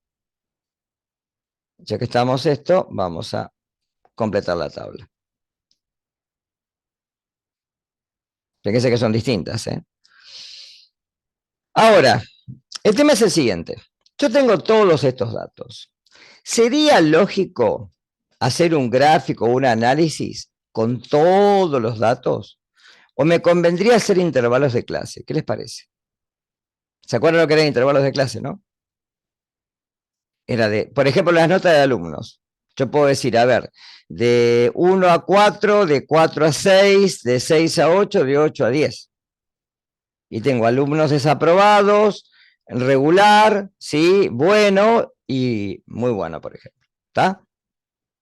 Ya que estamos esto, vamos a completar la tabla. Fíjense que son distintas, ¿eh? Ahora, el tema es el siguiente. Yo tengo todos estos datos. ¿Sería lógico hacer un gráfico o un análisis con todos los datos? ¿O me convendría hacer intervalos de clase? ¿Qué les parece? ¿Se acuerdan lo que eran intervalos de clase, no? Era de, por ejemplo, las notas de alumnos. Yo puedo decir, a ver, de 1 a 4, de 4 a 6, de 6 a 8, de 8 a 10. Y tengo alumnos desaprobados, regular, sí, bueno y muy bueno, por ejemplo. ¿Está?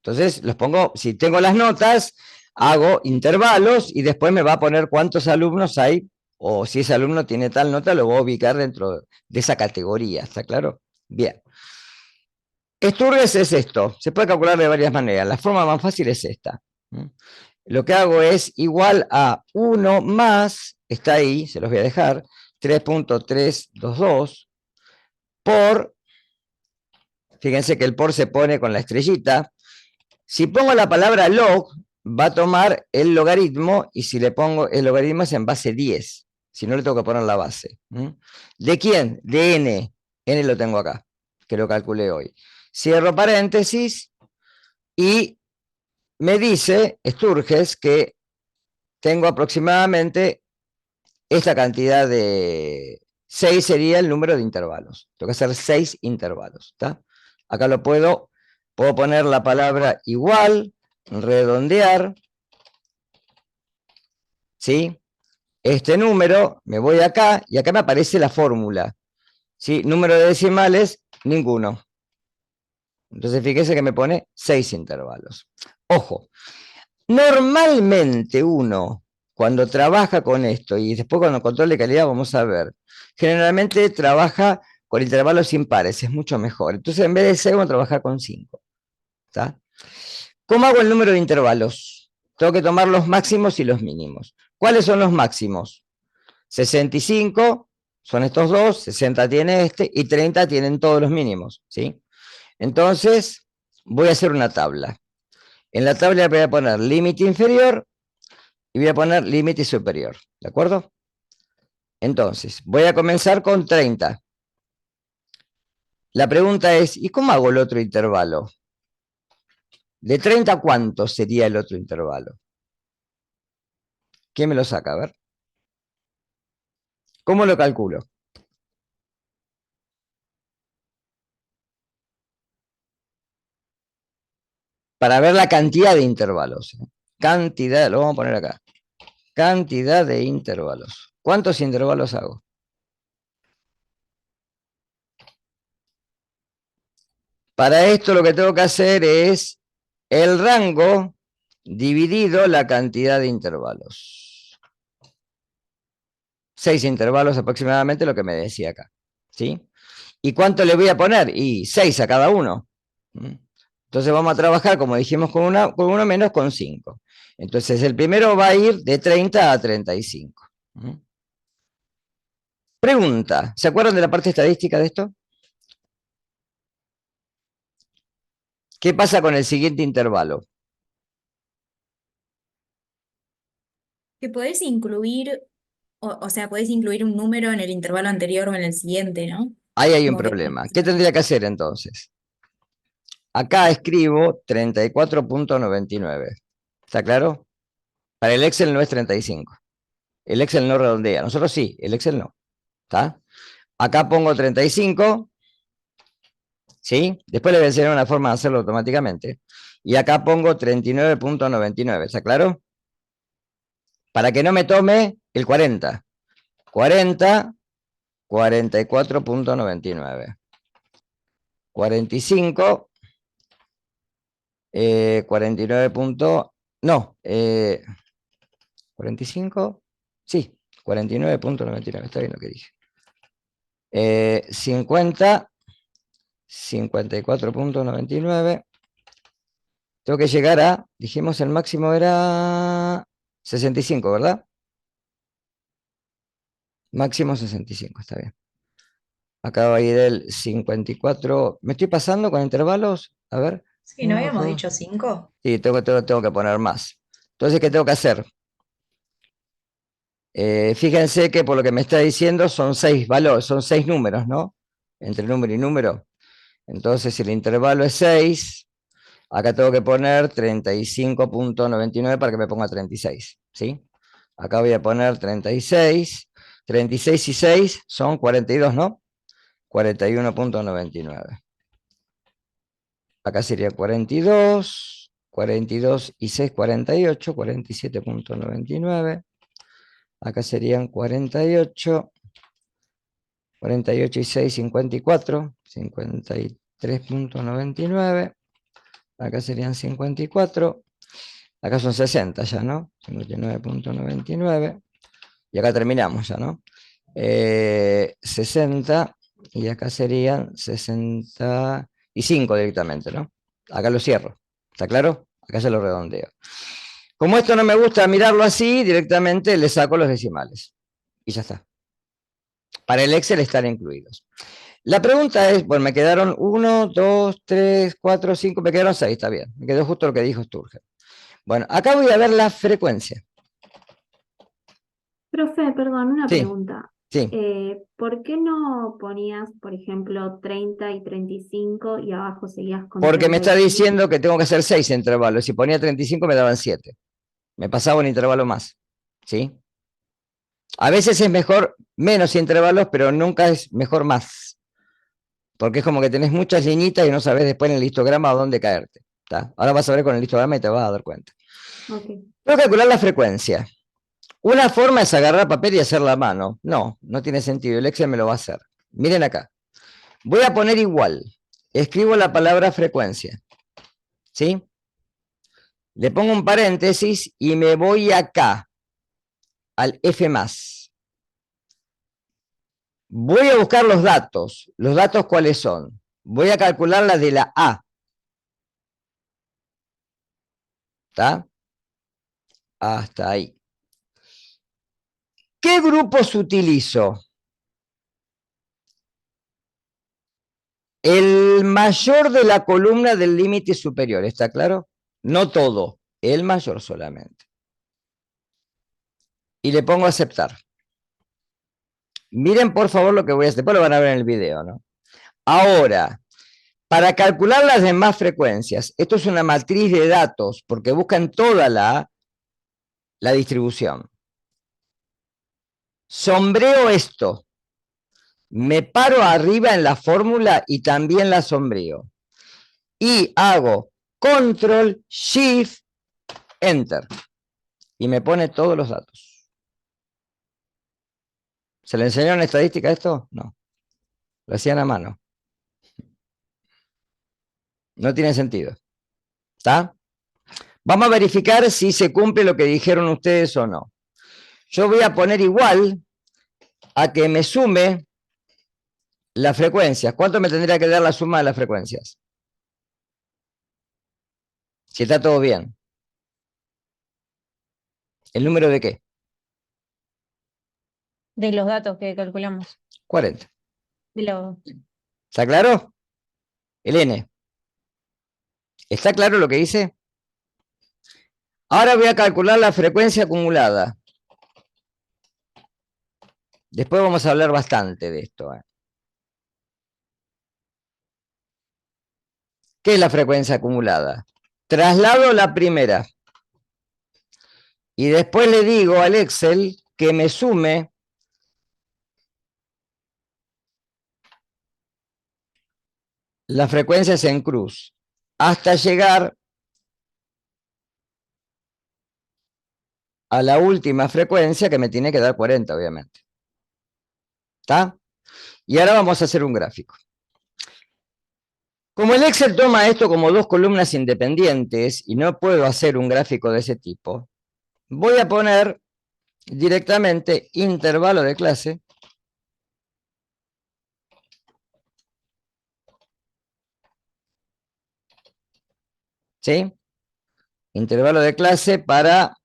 Entonces, los pongo, si tengo las notas, hago intervalos y después me va a poner cuántos alumnos hay, o si ese alumno tiene tal nota, lo voy a ubicar dentro de esa categoría, ¿está claro? Bien. Sturges es esto, se puede calcular de varias maneras, la forma más fácil es esta. Lo que hago es igual a 1 más, está ahí, se los voy a dejar, 3.322 por, fíjense que el por se pone con la estrellita. Si pongo la palabra log, va a tomar el logaritmo, y si le pongo el logaritmo es en base 10, si no le tengo que poner la base. ¿De quién? De n, n lo tengo acá, que lo calculé hoy. Cierro paréntesis, y me dice Sturges que tengo aproximadamente esta cantidad de 6 sería el número de intervalos. Tengo que hacer 6 intervalos, ¿está? Acá lo puedo poner la palabra igual, redondear, ¿sí? Este número, me voy acá, y acá me aparece la fórmula, ¿sí? Número de decimales, ninguno. Entonces fíjese que me pone 6 intervalos. Ojo, normalmente uno, cuando trabaja con esto, y después con el control de calidad vamos a ver, generalmente trabaja con intervalos impares, es mucho mejor. Entonces en vez de 6 vamos a trabajar con 5. ¿Está? ¿Cómo hago el número de intervalos? Tengo que tomar los máximos y los mínimos. ¿Cuáles son los máximos? 65 son estos dos, 60 tiene este, y 30 tienen todos los mínimos, ¿sí? Entonces, voy a hacer una tabla. En la tabla voy a poner límite inferior y voy a poner límite superior, ¿de acuerdo? Entonces, voy a comenzar con 30. La pregunta es, ¿y cómo hago el otro intervalo? ¿De 30 a cuánto sería el otro intervalo? ¿Quién me lo saca? A ver. ¿Cómo lo calculo? Para ver la cantidad de intervalos. Cantidad, lo vamos a poner acá. Cantidad de intervalos. ¿Cuántos intervalos hago? Para esto lo que tengo que hacer es el rango dividido la cantidad de intervalos. 6 intervalos aproximadamente, lo que me decía acá, ¿sí? ¿Y cuánto le voy a poner? Y 6 a cada uno. Entonces vamos a trabajar, como dijimos, con uno menos, con 5. Entonces el primero va a ir de 30 a 35. Pregunta, ¿se acuerdan de la parte estadística de esto? ¿Qué pasa con el siguiente intervalo? Que podés incluir, o sea, podés incluir un número en el intervalo anterior o en el siguiente, ¿no? Ahí hay un Como que problema. ¿Qué tendría que hacer entonces? Acá escribo 34.99. ¿Está claro? Para el Excel no es 35. El Excel no redondea. Nosotros sí, el Excel no. ¿Está? Acá pongo 35. ¿Sí? Después les voy a enseñar una forma de hacerlo automáticamente. Y acá pongo 39.99. ¿Está claro? Para que no me tome el 40. 40, 44.99. 45. 49 puntos, no, 45, sí, 49.99, está bien lo que dije. 50, 54.99. Tengo que llegar a, dijimos el máximo era 65, ¿verdad? Máximo 65, está bien. Acá va a ir el 54. ¿Me estoy pasando con intervalos? A ver. Sí, ¿no 1, habíamos 2. dicho 5? Sí, tengo que poner más. Entonces, ¿qué tengo que hacer? Fíjense que por lo que me está diciendo son 6 valores, son 6 números, ¿no? Entre número y número. Entonces, si el intervalo es 6, acá tengo que poner 35.99 para que me ponga 36, ¿sí? Acá voy a poner 36. 36 y 6 son 42, ¿no? 41.99. Acá sería 42. 42 y 6, 48. 47.99. Acá serían 48. 48 y 6, 54. 53.99. Acá serían 54. Acá son 60 ya, ¿no? 59.99. Y acá terminamos ya, ¿no? 60. Y acá serían 65 directamente, ¿no? Acá lo cierro. ¿Está claro? Acá ya lo redondeo. Como esto no me gusta mirarlo así, directamente le saco los decimales. Y ya está. Para el Excel están incluidos. La pregunta es, bueno, me quedaron 1, 2, 3, 4, 5, me quedaron 6, está bien. Me quedó justo lo que dijo Sturgeon. Bueno, acá voy a ver la frecuencia. Profe, perdón, una Sí, pregunta. sí. ¿Por qué no ponías, por ejemplo, 30 y 35 y abajo seguías con Porque me está 35? diciendo que tengo que hacer 6 intervalos. Si ponía 35 me daban 7. Me pasaba un intervalo más. ¿Sí? A veces es mejor menos intervalos, pero nunca es mejor más. Porque es como que tenés muchas liñitas y no sabes después en el histograma a dónde caerte. ¿Tá? Ahora vas a ver con el histograma y te vas a dar cuenta. Ok. Tengo que calcular la frecuencia. Una forma es agarrar papel y hacerla a mano. No, no tiene sentido. El Excel me lo va a hacer. Miren acá. Voy a poner igual. Escribo la palabra frecuencia. ¿Sí? Le pongo un paréntesis y me voy acá, al F+. Voy a buscar los datos. ¿Los datos cuáles son? Voy a calcular la de la A. ¿Está? Hasta ahí. ¿Qué grupos utilizo? El mayor de la columna del límite superior, ¿está claro? No todo, el mayor solamente. Y le pongo aceptar. Miren por favor lo que voy a hacer, después lo van a ver en el video, ¿no? Ahora, para calcular las demás frecuencias, esto es una matriz de datos, porque buscan toda la distribución. Sombreo esto. Me paro arriba en la fórmula y también la sombreo. Y hago Control, Shift, Enter. Y me pone todos los datos. ¿Se le enseñaron estadística esto? No. Lo hacían a mano. No tiene sentido. ¿Está? Vamos a verificar si se cumple lo que dijeron ustedes o no. Yo voy a poner igual a que me sume las frecuencias. ¿Cuánto me tendría que dar la suma de las frecuencias? Si está todo bien. ¿El número de qué? De los datos que calculamos. 40. De los... ¿Está claro? El N. ¿Está claro lo que hice? Ahora voy a calcular la frecuencia acumulada. Después vamos a hablar bastante de esto. ¿Qué es la frecuencia acumulada? Traslado la primera. Y después le digo al Excel que me sume las frecuencias en cruz hasta llegar a la última frecuencia que me tiene que dar 40, obviamente. ¿Está? Y ahora vamos a hacer un gráfico. Como el Excel toma esto como dos columnas independientes y no puedo hacer un gráfico de ese tipo, voy a poner directamente intervalo de clase ¿sí? Intervalo de clase para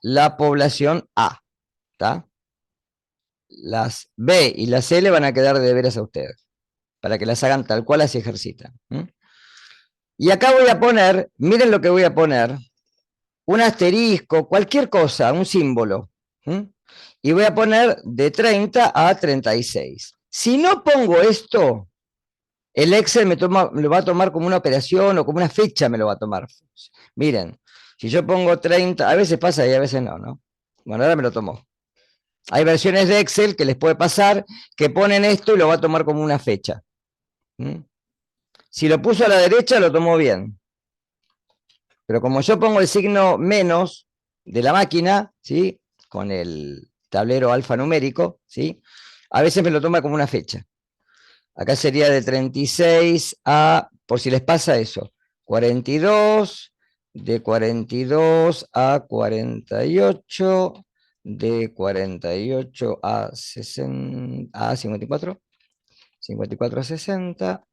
la población A, ¿está? Las B y las C le van a quedar de deberes a ustedes, para que las hagan tal cual así ejercitan. Y acá voy a poner, miren lo que voy a poner, un asterisco, cualquier cosa, un símbolo. Y voy a poner de 30 a 36. Si no pongo esto, el Excel lo va a tomar como una operación o como una fecha me lo va a tomar. Miren, si yo pongo 30, a veces pasa y a veces no, ¿no? Bueno, ahora me lo tomó. Hay versiones de Excel que les puede pasar que ponen esto y lo va a tomar como una fecha. Si lo puso a la derecha, lo tomó bien. Pero como yo pongo el signo menos de la máquina, ¿sí? Con el tablero alfanumérico, ¿sí? A veces me lo toma como una fecha. Acá sería de 36 a, por si les pasa eso, 42, de 42 a 48, de 48 a 60, a 54, 54 a 60,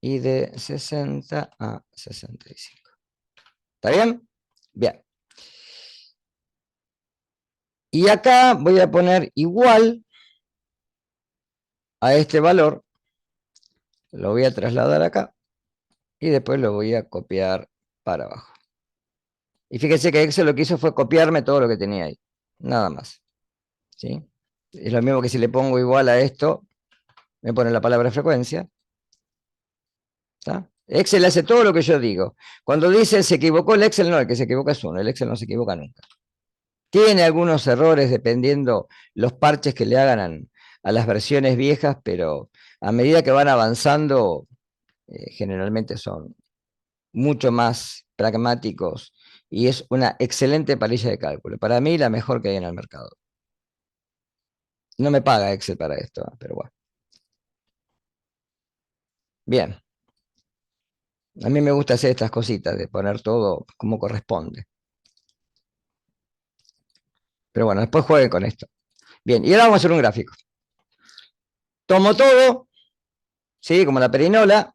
y de 60 a 65. ¿Está bien? Bien. Y acá voy a poner igual a este valor, lo voy a trasladar acá, y después lo voy a copiar para abajo. Y fíjense que Excel lo que hizo fue copiarme todo lo que tenía ahí, nada más. ¿Sí? Es lo mismo que si le pongo igual a esto, me pone la palabra frecuencia. ¿Está? Excel hace todo lo que yo digo. Cuando dice se equivocó el Excel, no, el que se equivoca es uno, el Excel no se equivoca nunca. Tiene algunos errores dependiendo los parches que le hagan a las versiones viejas, pero a medida que van avanzando, generalmente son mucho más pragmáticos y es una excelente parrilla de cálculo. Para mí, la mejor que hay en el mercado. No me paga Excel para esto, pero bueno. Bien. A mí me gusta hacer estas cositas, de poner todo como corresponde. Pero bueno, después jueguen con esto. Bien, y ahora vamos a hacer un gráfico. Tomo todo, ¿sí? Como la perinola.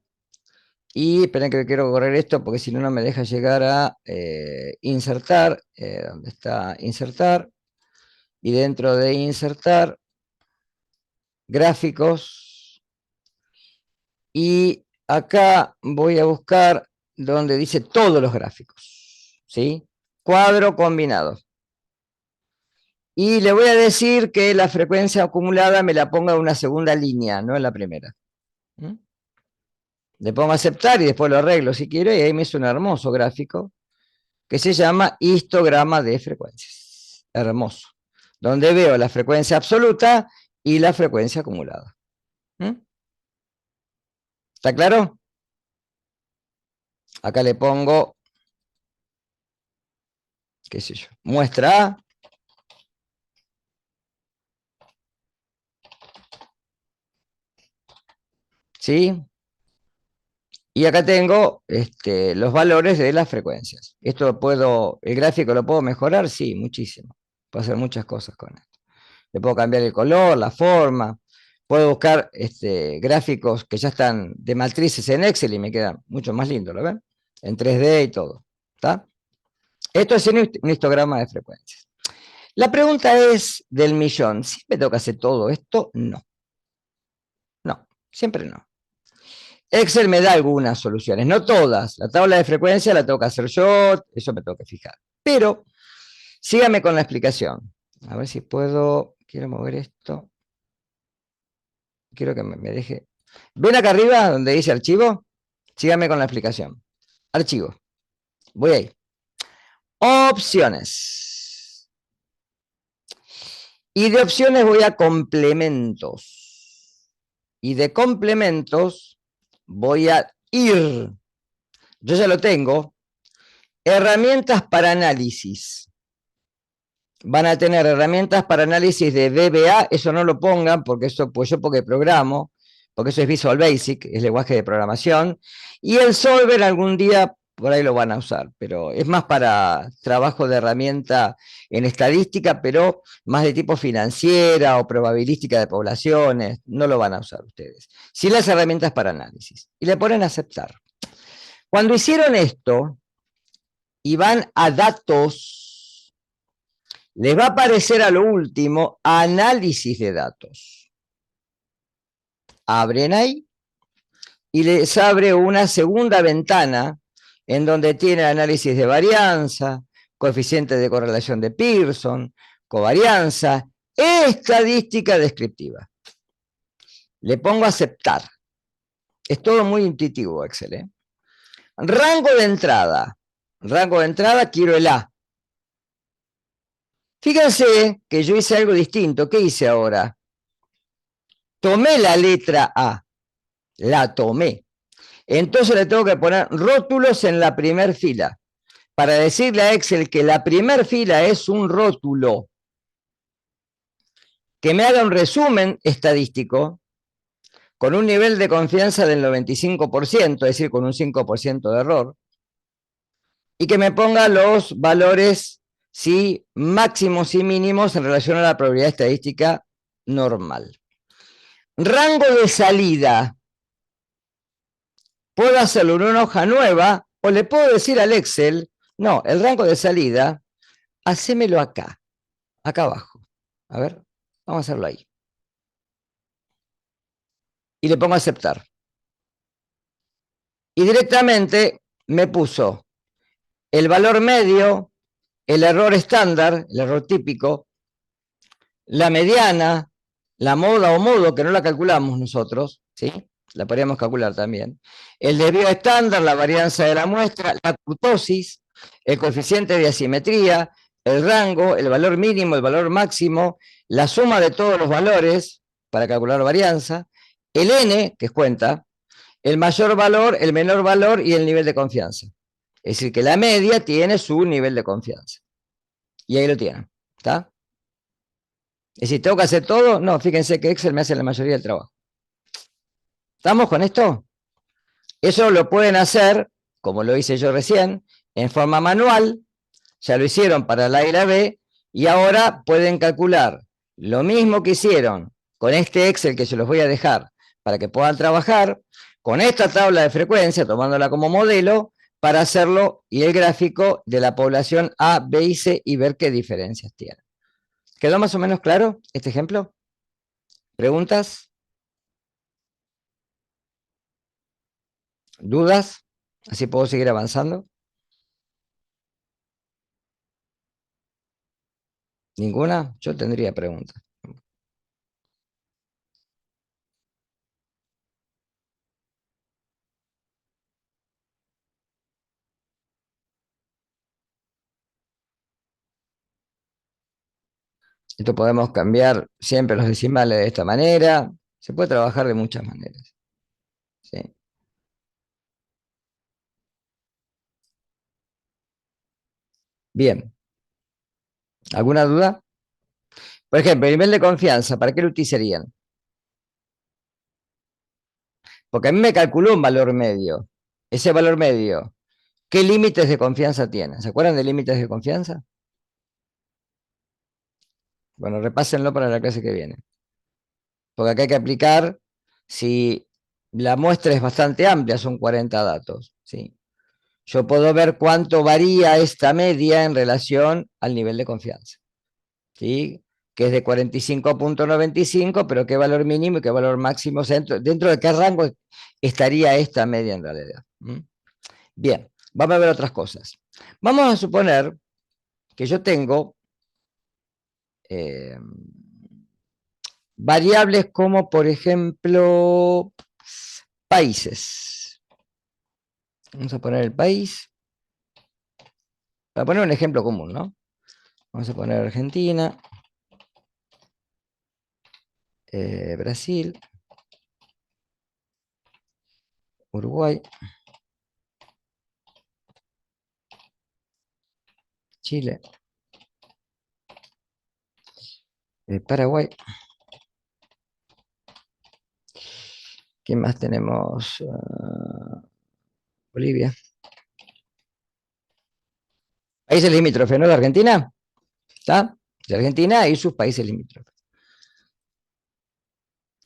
Y esperen que quiero correr esto porque si no, no me deja llegar a insertar. ¿Dónde está insertar? Y dentro de insertar, gráficos. Y acá voy a buscar donde dice todos los gráficos. ¿Sí? Cuadro combinado. Y le voy a decir que la frecuencia acumulada me la ponga en una segunda línea, no en la primera. Le pongo a aceptar y después lo arreglo si quiero, y ahí me hizo un hermoso gráfico que se llama histograma de frecuencias. Hermoso. Donde veo la frecuencia absoluta y la frecuencia acumulada. ¿Está claro? Acá le pongo, qué sé yo, muestra A. ¿Sí? Y acá tengo los valores de las frecuencias. ¿El gráfico lo puedo mejorar? Sí, muchísimo. Puedo hacer muchas cosas con esto. Le puedo cambiar el color, la forma. Puedo buscar gráficos que ya están de matrices en Excel y me quedan mucho más lindos, ¿lo ven? En 3D y todo. ¿Está? Esto es un histograma de frecuencias. La pregunta es del millón. ¿Siempre tengo que hacer todo esto? No. No, siempre no. Excel me da algunas soluciones, no todas. La tabla de frecuencia la tengo que hacer yo, eso me tengo que fijar. Pero, síganme con la explicación. A ver si puedo, quiero mover esto. Quiero que me deje. ¿Ven acá arriba donde dice archivo? Síganme con la explicación. Archivo. Voy ahí. Opciones. Y de opciones voy a complementos. Y de complementos voy a ir. Yo ya lo tengo. Herramientas para análisis. Van a tener herramientas para análisis de VBA, eso no lo pongan, porque eso, pues yo porque programo, porque eso es Visual Basic, es lenguaje de programación, y el Solver algún día por ahí lo van a usar, pero es más para trabajo de herramienta en estadística, pero más de tipo financiera o probabilística de poblaciones, no lo van a usar ustedes. Sí las herramientas para análisis, y le ponen a aceptar. Cuando hicieron esto, y van a datos, les va a aparecer a lo último análisis de datos. Abren ahí y les abre una segunda ventana en donde tiene análisis de varianza, coeficiente de correlación de Pearson, covarianza, estadística descriptiva. Le pongo a aceptar. Es todo muy intuitivo Excel, ¿eh? Rango de entrada. Rango de entrada quiero el A. Fíjense que yo hice algo distinto. ¿Qué hice ahora? Tomé la letra A. La tomé. Entonces le tengo que poner rótulos en la primera fila. Para decirle a Excel que la primera fila es un rótulo. Que me haga un resumen estadístico con un nivel de confianza del 95%, es decir, con un 5% de error. Y que me ponga los valores ¿sí? Máximos y mínimos en relación a la probabilidad estadística normal. Rango de salida. Puedo hacerlo en una hoja nueva o le puedo decir al Excel, no, el rango de salida, hacémelo acá, acá abajo. A ver, vamos a hacerlo ahí. Y le pongo a aceptar. Y directamente me puso el valor medio, el error estándar, el error típico, la mediana, la moda o modo, que no la calculamos nosotros, ¿sí? La podríamos calcular también. El desvío estándar, la varianza de la muestra, la kurtosis, el coeficiente de asimetría, el rango, el valor mínimo, el valor máximo, la suma de todos los valores para calcular varianza, el n, que es cuenta, el mayor valor, el menor valor y el nivel de confianza. Es decir, que la media tiene su nivel de confianza. Y ahí lo tienen, ¿está? Es decir, ¿tengo que hacer todo? No, fíjense que Excel me hace la mayoría del trabajo. ¿Estamos con esto? Eso lo pueden hacer, como lo hice yo recién, en forma manual. Ya lo hicieron para la A y la B, y ahora pueden calcular lo mismo que hicieron con este Excel que se los voy a dejar para que puedan trabajar, con esta tabla de frecuencia, tomándola como modelo, para hacerlo y el gráfico de la población A, B y C y ver qué diferencias tiene. ¿Quedó más o menos claro este ejemplo? ¿Preguntas? ¿Dudas? Así puedo seguir avanzando. ¿Ninguna? Yo tendría preguntas. Esto podemos cambiar siempre los decimales de esta manera. Se puede trabajar de muchas maneras. ¿Sí? Bien. ¿Alguna duda? Por ejemplo, el nivel de confianza, ¿para qué lo utilizarían? Porque a mí me calculó un valor medio. Ese valor medio, ¿qué límites de confianza tiene? ¿Se acuerdan de límites de confianza? Bueno, repásenlo para la clase que viene. Porque acá hay que aplicar, si la muestra es bastante amplia, son 40 datos, ¿sí? Yo puedo ver cuánto varía esta media en relación al nivel de confianza, ¿sí? Que es de 45,95, pero qué valor mínimo y qué valor máximo, o sea, dentro de qué rango estaría esta media en realidad. Bien, vamos a ver otras cosas. Vamos a suponer que yo tengo variables como, por ejemplo, países. Vamos a poner el país. Para poner un ejemplo común, ¿no? Vamos a poner Argentina, Brasil, Uruguay, Chile, Paraguay, ¿Quién más tenemos? Bolivia. Países limítrofes, ¿no? De Argentina. ¿Está? De Argentina y sus países limítrofes.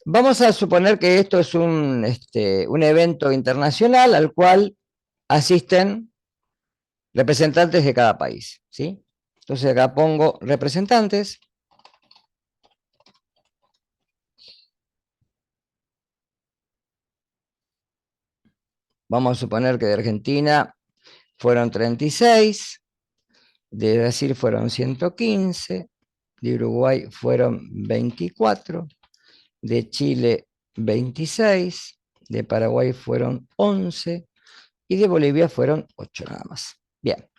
Vamos a suponer que esto es un evento internacional al cual asisten representantes de cada país, ¿sí? Entonces acá pongo representantes. Vamos a suponer que de Argentina fueron 36, de Brasil fueron 115, de Uruguay fueron 24, de Chile 26, de Paraguay fueron 11 y de Bolivia fueron 8 nada más. Bien,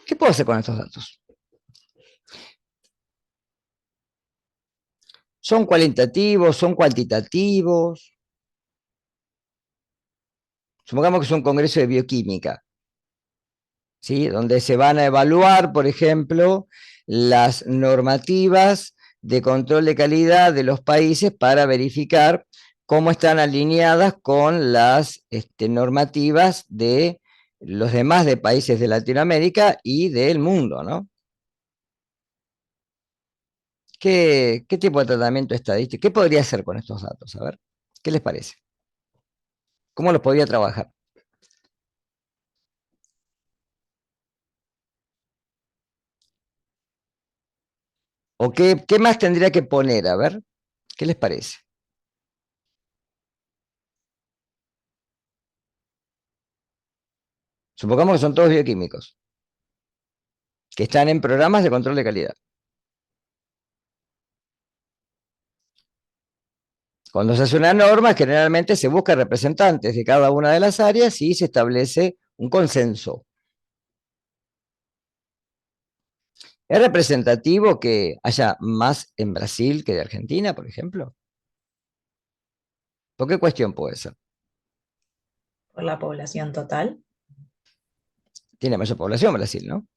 ¿qué puedo hacer con estos datos? ¿Son cualitativos? ¿Son cuantitativos? Supongamos que es un congreso de bioquímica, ¿sí? Donde se van a evaluar, por ejemplo, las normativas de control de calidad de los países para verificar cómo están alineadas con las normativas de los demás de países de Latinoamérica y del mundo, ¿no? ¿Qué tipo de tratamiento estadístico? ¿Qué podría hacer con estos datos? A ver, ¿qué les parece? ¿Cómo los podría trabajar? ¿O qué más tendría que poner? A ver, ¿qué les parece? Supongamos que son todos bioquímicos, que están en programas de control de calidad. Cuando se hace una norma, generalmente se busca representantes de cada una de las áreas y se establece un consenso. ¿Es representativo que haya más en Brasil que de Argentina, por ejemplo? ¿Por qué cuestión puede ser? Por la población total. Tiene mayor población Brasil, ¿no?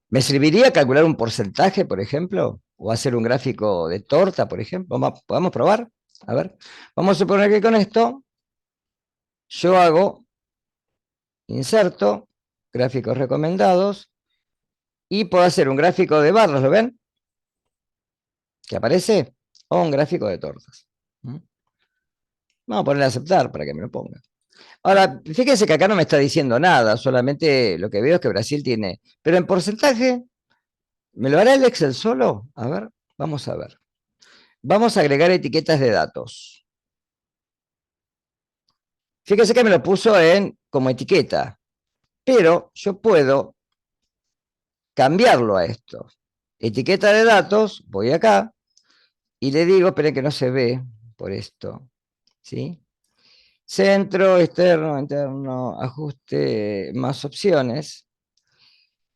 ¿Me serviría calcular un porcentaje, por ejemplo? ¿O hacer un gráfico de torta, por ejemplo? ¿Podemos probar? A ver, vamos a suponer que con esto yo hago inserto, gráficos recomendados, y puedo hacer un gráfico de barras, ¿lo ven? ¿Que aparece? O un gráfico de tortas. Vamos a ponerle a aceptar para que me lo ponga. Ahora, fíjense que acá no me está diciendo nada, solamente lo que veo es que Brasil tiene. Pero en porcentaje, ¿me lo hará el Excel solo? A ver, vamos a ver. Vamos a agregar etiquetas de datos. Fíjense que me lo puso como etiqueta, pero yo puedo cambiarlo a esto. Etiqueta de datos, voy acá y le digo, esperen que no se ve por esto, ¿sí? Centro, externo, interno, ajuste, más opciones.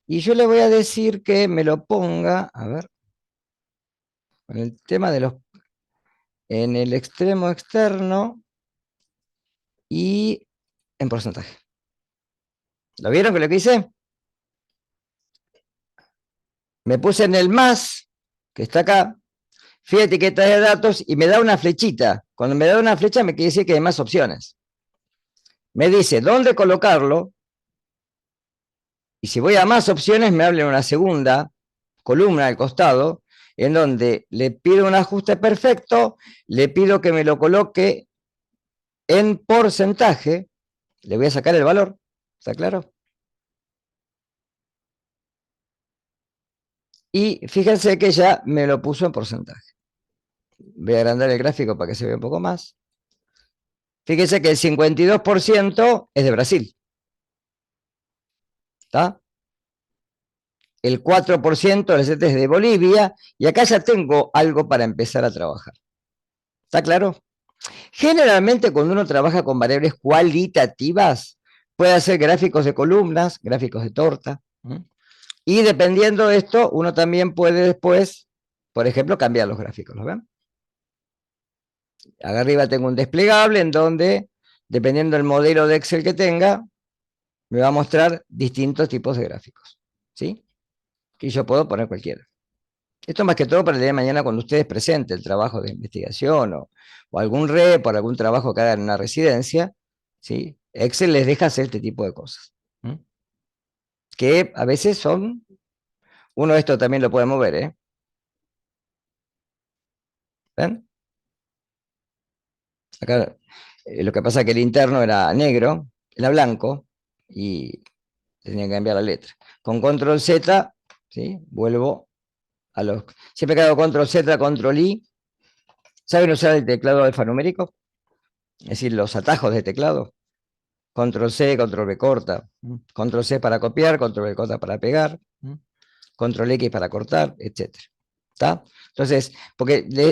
Y yo le voy a decir que me lo ponga, a ver, con el tema de en el extremo externo y en porcentaje. ¿Lo vieron que lo que hice? Me puse en el más, que está acá, fui a etiqueta de datos y me da una flechita. Cuando me da una flecha me quiere decir que hay más opciones. Me dice dónde colocarlo, y si voy a más opciones me habla en una segunda columna al costado, en donde le pido un ajuste perfecto, le pido que me lo coloque en porcentaje, le voy a sacar el valor, ¿está claro? Y fíjense que ya me lo puso en porcentaje. Voy a agrandar el gráfico para que se vea un poco más. Fíjense que el 52% es de Brasil. ¿Está? El 4% de las es de Bolivia, y acá ya tengo algo para empezar a trabajar. ¿Está claro? Generalmente cuando uno trabaja con variables cualitativas, puede hacer gráficos de columnas, gráficos de torta, y dependiendo de esto, uno también puede después, por ejemplo, cambiar los gráficos, ¿lo ven? Acá arriba tengo un desplegable en donde, dependiendo del modelo de Excel que tenga, me va a mostrar distintos tipos de gráficos, ¿sí? Que yo puedo poner cualquiera. Esto más que todo para el día de mañana cuando ustedes presenten el trabajo de investigación o algún rep o algún trabajo que hagan en una residencia, ¿sí? Excel les deja hacer este tipo de cosas. Que a veces son, uno esto también lo puede mover, ¿eh? ¿Ven? Acá lo que pasa es que el interno era negro, era blanco, y tenía que cambiar la letra. Con control Z, ¿sí? Vuelvo a los... Siempre que hago control Z, control I, ¿saben usar el teclado alfanumérico? Es decir, los atajos de teclado. Control C, control V corta. Control C para copiar, control V corta para pegar. Control X para cortar, etc. ¿Está? Entonces,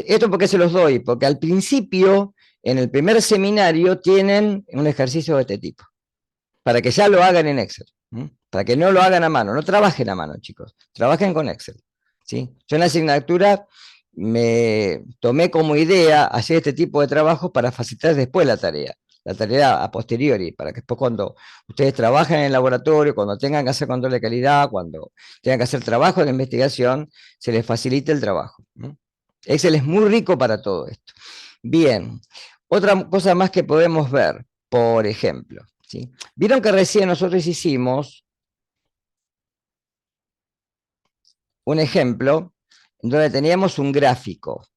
¿esto por qué se los doy? Porque al principio, en el primer seminario, tienen un ejercicio de este tipo. Para que ya lo hagan en Excel. Para que no lo hagan a mano. No trabajen a mano, chicos. Trabajen con Excel. ¿Sí? Yo en la asignatura me tomé como idea hacer este tipo de trabajos para facilitar después la tarea a posteriori, para que después cuando ustedes trabajen en el laboratorio, cuando tengan que hacer control de calidad, cuando tengan que hacer trabajo de investigación, se les facilite el trabajo. Excel es muy rico para todo esto. Bien, otra cosa más que podemos ver, por ejemplo, ¿sí? Vieron que recién nosotros hicimos un ejemplo donde teníamos un gráfico.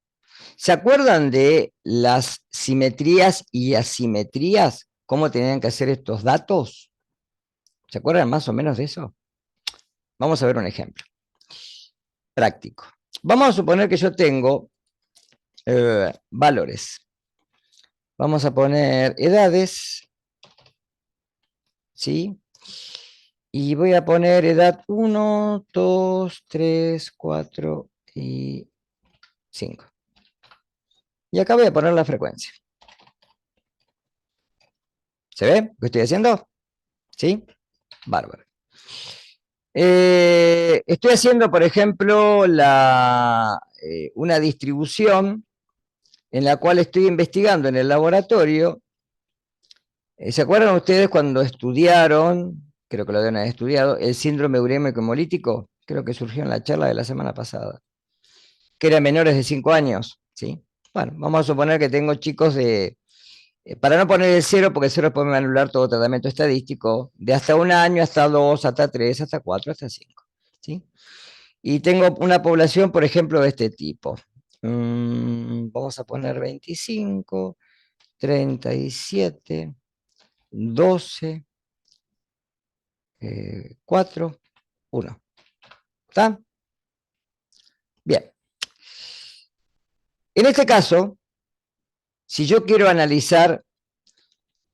¿Se acuerdan de las simetrías y asimetrías? ¿Cómo tenían que hacer estos datos? ¿Se acuerdan más o menos de eso? Vamos a ver un ejemplo práctico. Vamos a suponer que yo tengo valores. Vamos a poner edades, ¿sí? Y voy a poner edad 1, 2, 3, 4 y 5. Y acá voy a poner la frecuencia. ¿Se ve lo que estoy haciendo? ¿Sí? Bárbaro. Estoy haciendo, por ejemplo, una distribución en la cual estoy investigando en el laboratorio. ¿Se acuerdan ustedes cuando estudiaron, creo que lo deben haber estudiado, el síndrome urémico hemolítico? Creo que surgió en la charla de la semana pasada. Que eran menores de 5 años, ¿sí? Bueno, vamos a suponer que tengo chicos de... para no poner el 0, porque el 0 puede anular todo tratamiento estadístico, de hasta 1 año, hasta 2, hasta 3, hasta 4, hasta 5. ¿Sí? Y tengo una población, por ejemplo, de este tipo. Vamos a poner 25, 37, 12, 4, 1. ¿Está? Bien. En este caso, si yo quiero analizar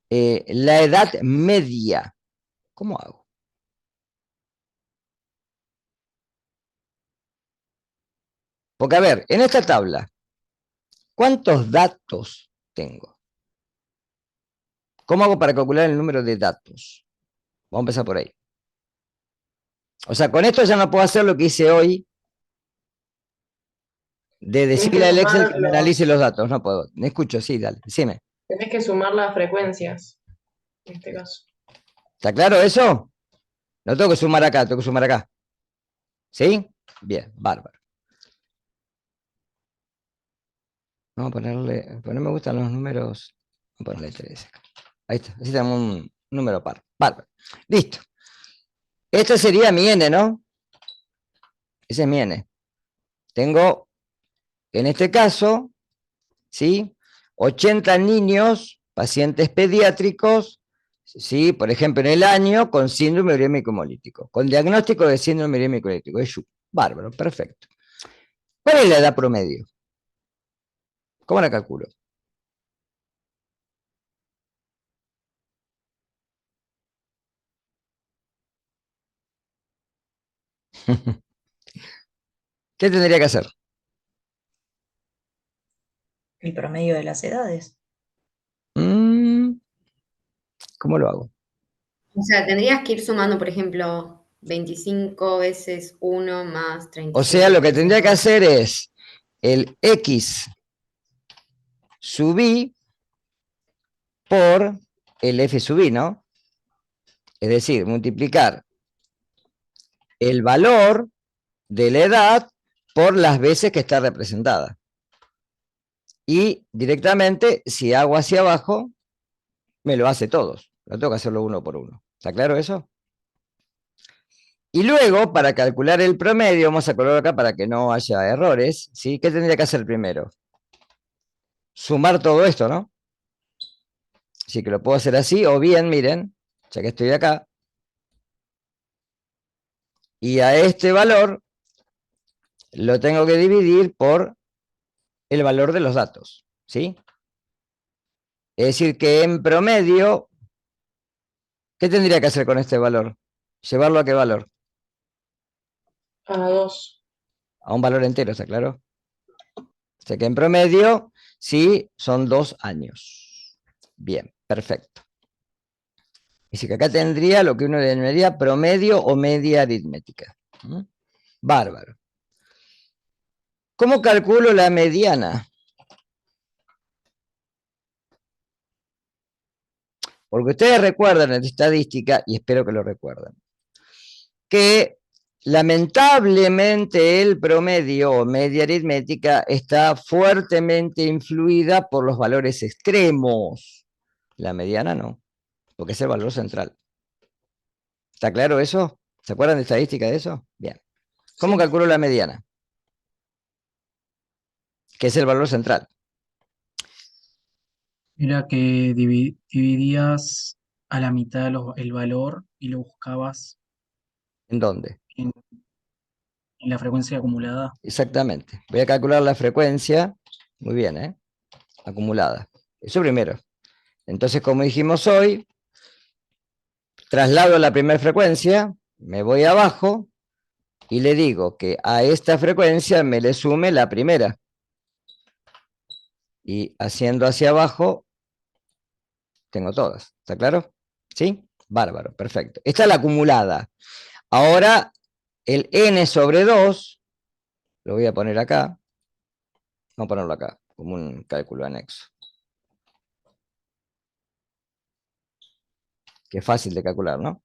la edad media, ¿cómo hago? Porque, a ver, en esta tabla, ¿cuántos datos tengo? ¿Cómo hago para calcular el número de datos? Vamos a empezar por ahí. O sea, con esto ya no puedo hacer lo que hice hoy, de decirle al Excel que me analice los datos. No puedo. Me escucho, sí, dale, decime. Tenés que sumar las frecuencias, en este caso. ¿Está claro eso? No tengo que sumar acá, tengo que sumar acá. ¿Sí? Bien, bárbaro. Vamos a ponerle, pues no me gustan los números, vamos a ponerle 3 acá. Ahí está, así tenemos un número par. Bárbaro. Listo. Este sería mi n, ¿no? Ese es mi n. Tengo, en este caso, ¿sí? 80 niños, pacientes pediátricos, ¿sí? Por ejemplo, en el año, con síndrome urémico hemolítico, con diagnóstico de síndrome urémico hemolítico. Bárbaro, perfecto. ¿Cuál es la edad promedio? ¿Cómo la calculo? ¿Qué tendría que hacer? El promedio de las edades. ¿Cómo lo hago? O sea, tendrías que ir sumando, por ejemplo, 25 veces 1 más 35. O sea, lo que tendría que hacer es el X sub I por el F sub I, ¿no? Es decir, multiplicar el valor de la edad por las veces que está representada. Y directamente, si hago hacia abajo, me lo hace todos. No tengo que hacerlo uno por uno. ¿Está claro eso? Y luego, para calcular el promedio, vamos a colocar acá para que no haya errores, ¿sí? ¿Qué tendría que hacer primero? Sumar todo esto, ¿no? Así que lo puedo hacer así, o bien, miren, ya que estoy acá, y a este valor lo tengo que dividir por el valor de los datos, ¿sí? Es decir, que en promedio, ¿qué tendría que hacer con este valor? ¿Llevarlo a qué valor? A 2. A un valor entero, ¿está claro? O sea que en promedio, sí, son 2 años. Bien, perfecto. Dice que acá tendría lo que uno denominaría promedio o media aritmética. Bárbaro. ¿Cómo calculo la mediana? Porque ustedes recuerdan en estadística, y espero que lo recuerden, que lamentablemente el promedio o media aritmética está fuertemente influida por los valores extremos. La mediana no, porque es el valor central. ¿Está claro eso? ¿Se acuerdan de estadística de eso? Bien. ¿Cómo Sí. calculo la mediana? Que es el valor central. Era que dividías a la mitad el valor y lo buscabas ¿En dónde? en la frecuencia acumulada. Exactamente. Voy a calcular la frecuencia. Muy bien, ¿eh? Acumulada. Eso primero. Entonces, como dijimos hoy, traslado la primera frecuencia, me voy abajo y le digo que a esta frecuencia me le sume la primera. Y haciendo hacia abajo, tengo todas. ¿Está claro? ¿Sí? Bárbaro, perfecto. Esta es la acumulada. Ahora, el n sobre 2, lo voy a poner acá. Vamos a ponerlo acá, como un cálculo anexo. Que es fácil de calcular, ¿no?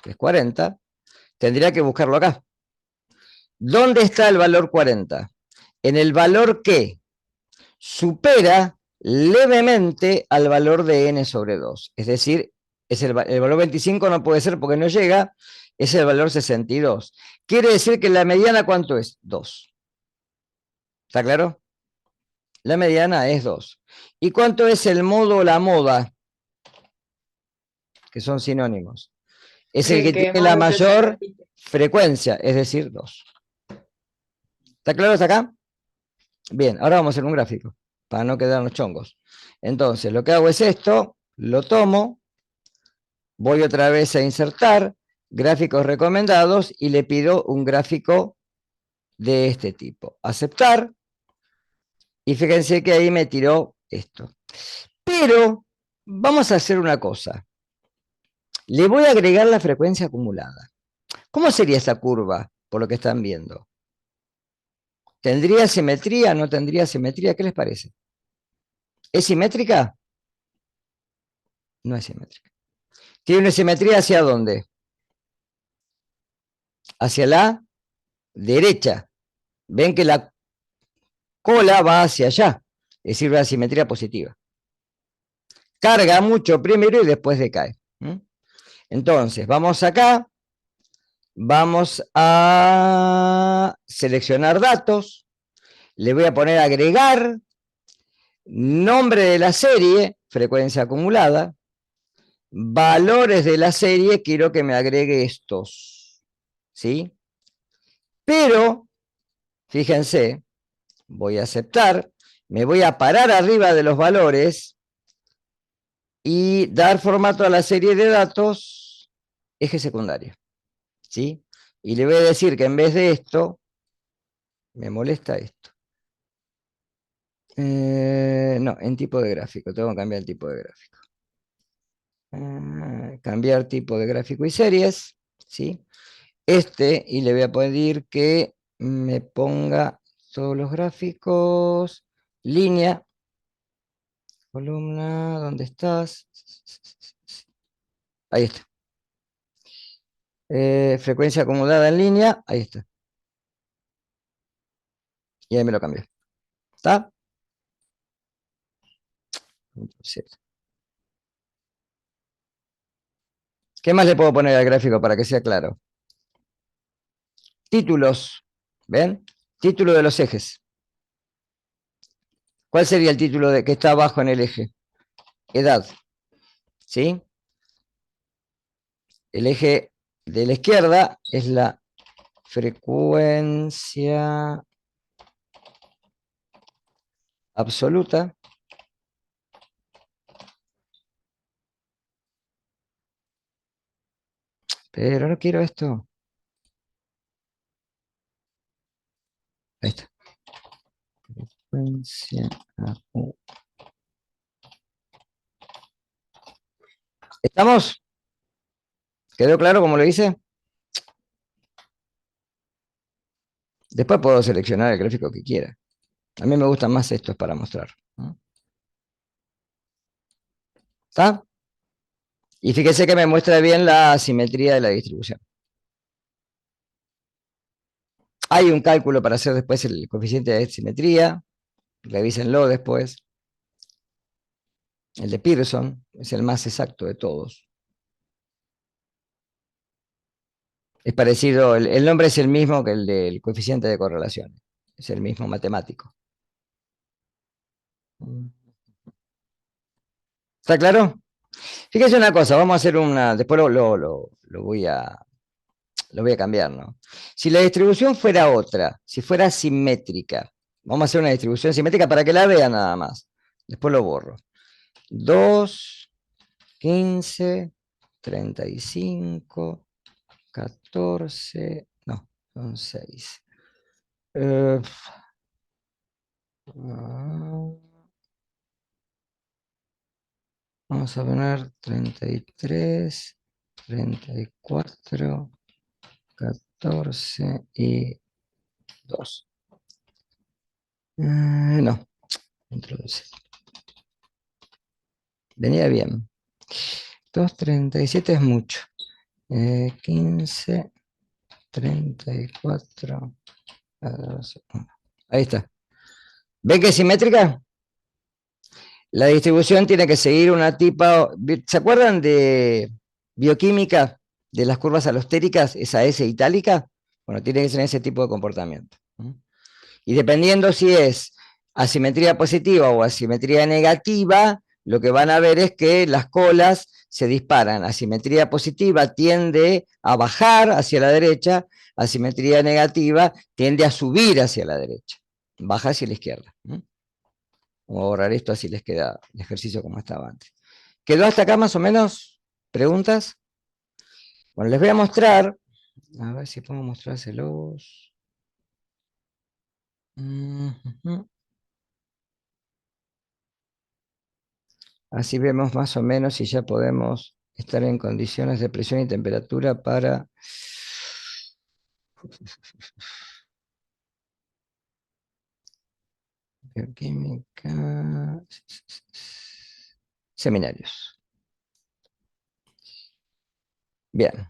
Que es 40. Tendría que buscarlo acá. ¿Dónde está el valor 40? En el valor que supera levemente al valor de n sobre 2. Es decir, el valor 25 no puede ser porque no llega, es el valor 62. Quiere decir que la mediana, ¿cuánto es? 2. ¿Está claro? La mediana es 2. ¿Y cuánto es el modo o la moda? Que son sinónimos. Es el que Que tiene la más veces se mayor repite. frecuencia, es decir, 2. ¿Está claro hasta acá? Bien, ahora vamos a hacer un gráfico, para no quedarnos chongos. Entonces, lo que hago es esto, lo tomo, voy otra vez a insertar, gráficos recomendados, y le pido un gráfico de este tipo. Aceptar, y fíjense que ahí me tiró esto. Pero, vamos a hacer una cosa. Le voy a agregar la frecuencia acumulada. ¿Cómo sería esa curva, por lo que están viendo? ¿Tendría simetría? ¿No tendría simetría? ¿Qué les parece? ¿Es simétrica? No es simétrica. ¿Tiene una simetría hacia dónde? Hacia la derecha. Ven que la cola va hacia allá, es decir, la simetría positiva. Carga mucho primero y después decae. Entonces, vamos acá, vamos a seleccionar datos, le voy a poner agregar, nombre de la serie, frecuencia acumulada, valores de la serie, quiero que me agregue estos, ¿sí? Pero, fíjense, voy a aceptar, me voy a parar arriba de los valores y dar formato a la serie de datos eje secundario, ¿sí? Y le voy a decir que en vez de esto, me molesta esto. No, en tipo de gráfico, tengo que cambiar el tipo de gráfico. Cambiar tipo de gráfico y series, ¿sí? Y le voy a pedir que me ponga todos los gráficos, línea, columna, ¿dónde estás? Ahí está. Frecuencia acumulada en línea, ahí está. Y ahí me lo cambió. ¿Está? Entonces, ¿qué más le puedo poner al gráfico para que sea claro? Títulos. ¿Ven? Título de los ejes. ¿Cuál sería el título que está abajo en el eje? Edad. ¿Sí? El eje de la izquierda es la frecuencia absoluta. Pero no quiero esto. Ahí está. Frecuencia AU. ¿Estamos? ¿Quedó claro cómo lo hice? Después puedo seleccionar el gráfico que quiera. A mí me gustan más estos para mostrar. ¿Está? Y fíjese que me muestra bien la simetría de la distribución. Hay un cálculo para hacer después el coeficiente de simetría. Revísenlo después. El de Pearson es el más exacto de todos. Es parecido, el nombre es el mismo que el del coeficiente de correlación. Es el mismo matemático. ¿Está claro? Fíjese una cosa, vamos a hacer una, después lo voy a cambiar, ¿no? Si la distribución fuera otra, si fuera simétrica, vamos a hacer una distribución simétrica para que la vean nada más. Después lo borro. 2, 15, 35, 14, no, son 6. Vamos a poner 33, 34, 14 y 2. No, introduce. Venía bien. 2,37 es mucho. 15, 34, 12. Ahí está. ¿Ven que es simétrica? La distribución tiene que seguir una tipa. ¿Se acuerdan de bioquímica de las curvas alostéricas, esa S itálica? Bueno, tiene que ser ese tipo de comportamiento. Y dependiendo si es asimetría positiva o asimetría negativa, lo que van a ver es que las colas se disparan. Asimetría positiva tiende a bajar hacia la derecha, asimetría negativa tiende a subir hacia la derecha, baja hacia la izquierda. Vamos a borrar esto, así les queda el ejercicio como estaba antes. ¿Quedó hasta acá más o menos? ¿Preguntas? Bueno, les voy a mostrar, a ver si puedo mostrárselos. Así vemos más o menos si ya podemos estar en condiciones de presión y temperatura para... Bioquímica... Seminarios. Bien.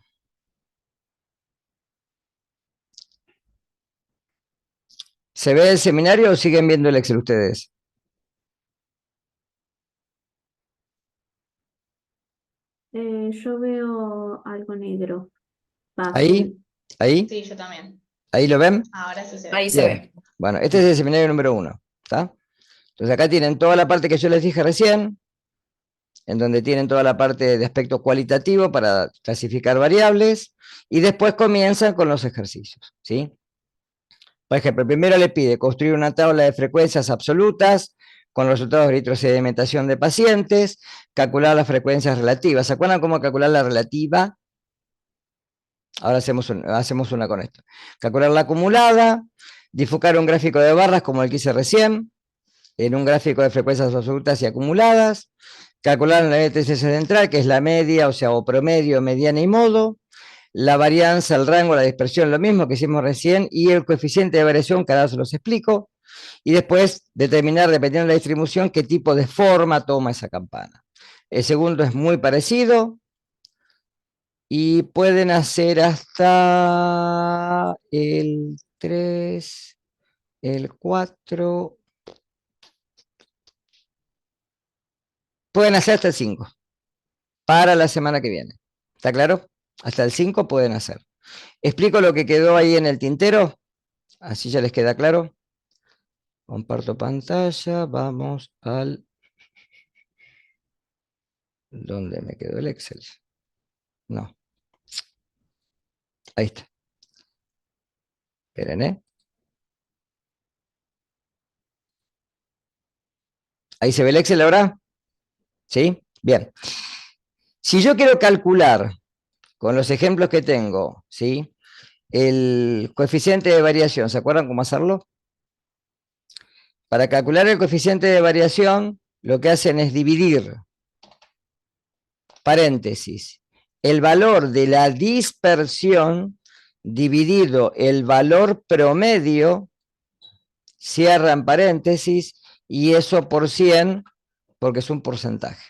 ¿Se ve el seminario o siguen viendo el Excel ustedes? Yo veo algo negro. ¿Ahí? ¿Ahí? Sí, yo también. ¿Ahí lo ven? Ahora sí se ve. Ahí se Bien. ve. Bueno, este es el seminario número 1. ¿Está? Entonces acá tienen toda la parte que yo les dije recién, en donde tienen toda la parte de aspecto cualitativo para clasificar variables, y después comienzan con los ejercicios, ¿sí? Por ejemplo, primero le pide construir una tabla de frecuencias absolutas con los resultados de retrosedimentación de pacientes, calcular las frecuencias relativas. ¿Se acuerdan cómo calcular la relativa? Ahora hacemos una con esto. Calcular la acumulada, difucar un gráfico de barras como el que hice recién, en un gráfico de frecuencias absolutas y acumuladas, calcular la ETC central, que es la media, o sea, o promedio, mediana y modo, la varianza, el rango, la dispersión, lo mismo que hicimos recién, y el coeficiente de variación, que ahora se los explico, y después determinar, dependiendo de la distribución, qué tipo de forma toma esa campana. El segundo es muy parecido, y pueden hacer hasta el 3, el 4. Pueden hacer hasta el 5 para la semana que viene. ¿Está claro? Hasta el 5 pueden hacer. Explico lo que quedó ahí en el tintero, así ya les queda claro. Comparto pantalla, vamos al... ¿Dónde me quedó el Excel? No. Ahí está. Esperen, ¿eh? ¿Ahí se ve el Excel ahora? ¿Sí? Bien. Si yo quiero calcular, con los ejemplos que tengo, ¿sí? El coeficiente de variación, ¿se acuerdan cómo hacerlo? Para calcular el coeficiente de variación, lo que hacen es dividir, paréntesis, el valor de la dispersión dividido el valor promedio, cierran paréntesis, y eso por 100, porque es un porcentaje.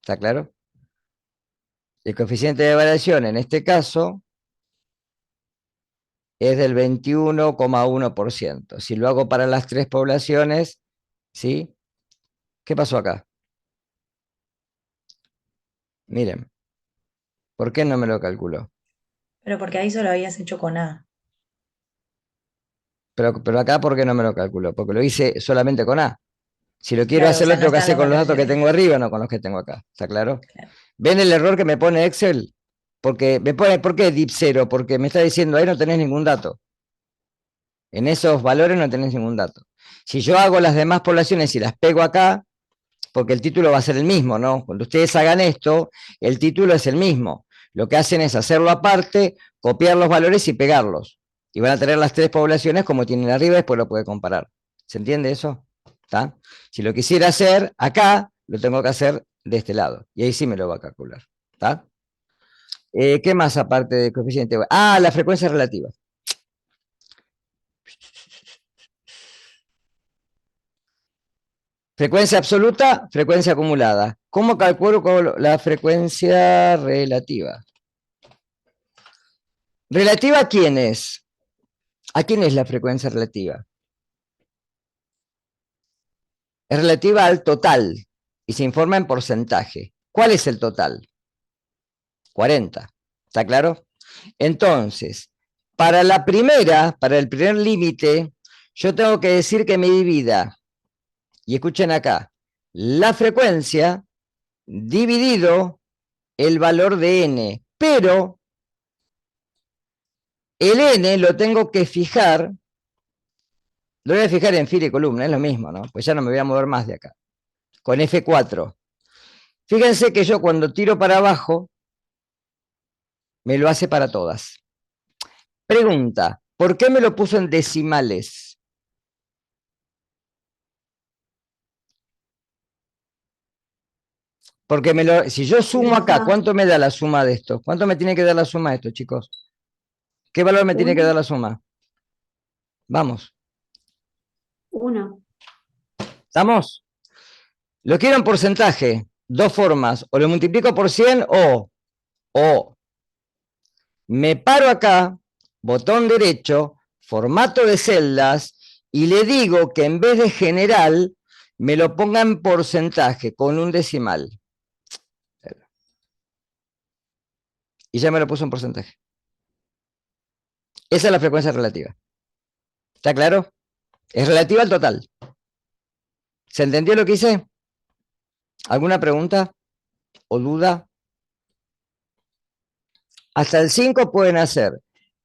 ¿Está claro? El coeficiente de variación en este caso es del 21,1%. Si lo hago para las 3 poblaciones, ¿sí? ¿Qué pasó acá? Miren, ¿por qué no me lo calculó? Pero porque ahí solo habías hecho con A. Pero acá, ¿por qué no me lo calculó? Porque lo hice solamente con A. Si lo quiero Claro, o hacer, lo sea, no tengo que están hacer los con los valores datos de que tengo arriba. arriba, no con los que tengo acá. ¿Está claro? Claro. ¿Ven el error que me pone Excel? Porque me pone, ¿por qué dip 0? Porque me está diciendo, ahí no tenés ningún dato. En esos valores no tenés ningún dato. Si yo hago las demás poblaciones y las pego acá, porque el título va a ser el mismo, ¿no? Cuando ustedes hagan esto, el título es el mismo. Lo que hacen es hacerlo aparte, copiar los valores y pegarlos. Y van a tener las 3 poblaciones como tienen arriba, y después lo puede comparar. ¿Se entiende eso? ¿Está? Si lo quisiera hacer acá, lo tengo que hacer de este lado. Y ahí sí me lo va a calcular. ¿Está? ¿Qué más aparte del coeficiente? Ah, la frecuencia relativa. Frecuencia absoluta, frecuencia acumulada. ¿Cómo calculo la frecuencia relativa? ¿Relativa a quién es? ¿A quién es la frecuencia relativa? Es relativa al total y se informa en porcentaje. ¿Cuál es el total? 40. ¿Está claro? Entonces, para la primera, para el primer límite, yo tengo que decir que me divida, y escuchen acá, la frecuencia dividido el valor de n, pero el n lo tengo que fijar, lo voy a fijar en fila y columna, es lo mismo, ¿no? Pues ya no me voy a mover más de acá. Con F4. Fíjense que yo cuando tiro para abajo, me lo hace para todas. Pregunta, ¿por qué me lo puso en decimales? Porque si yo sumo acá, ¿cuánto me da la suma de esto? ¿Cuánto me tiene que dar la suma de esto, chicos? ¿Qué valor me tiene que dar la suma? Vamos. 1. ¿Estamos? Lo quiero en porcentaje. 2 formas. O lo multiplico por 100 o me paro acá, botón derecho, formato de celdas, y le digo que en vez de general, me lo ponga en porcentaje, con un decimal. Y ya me lo puso en porcentaje. Esa es la frecuencia relativa. ¿Está claro? Es relativa al total. ¿Se entendió lo que hice? ¿Alguna pregunta o duda? Hasta el 5 pueden hacer.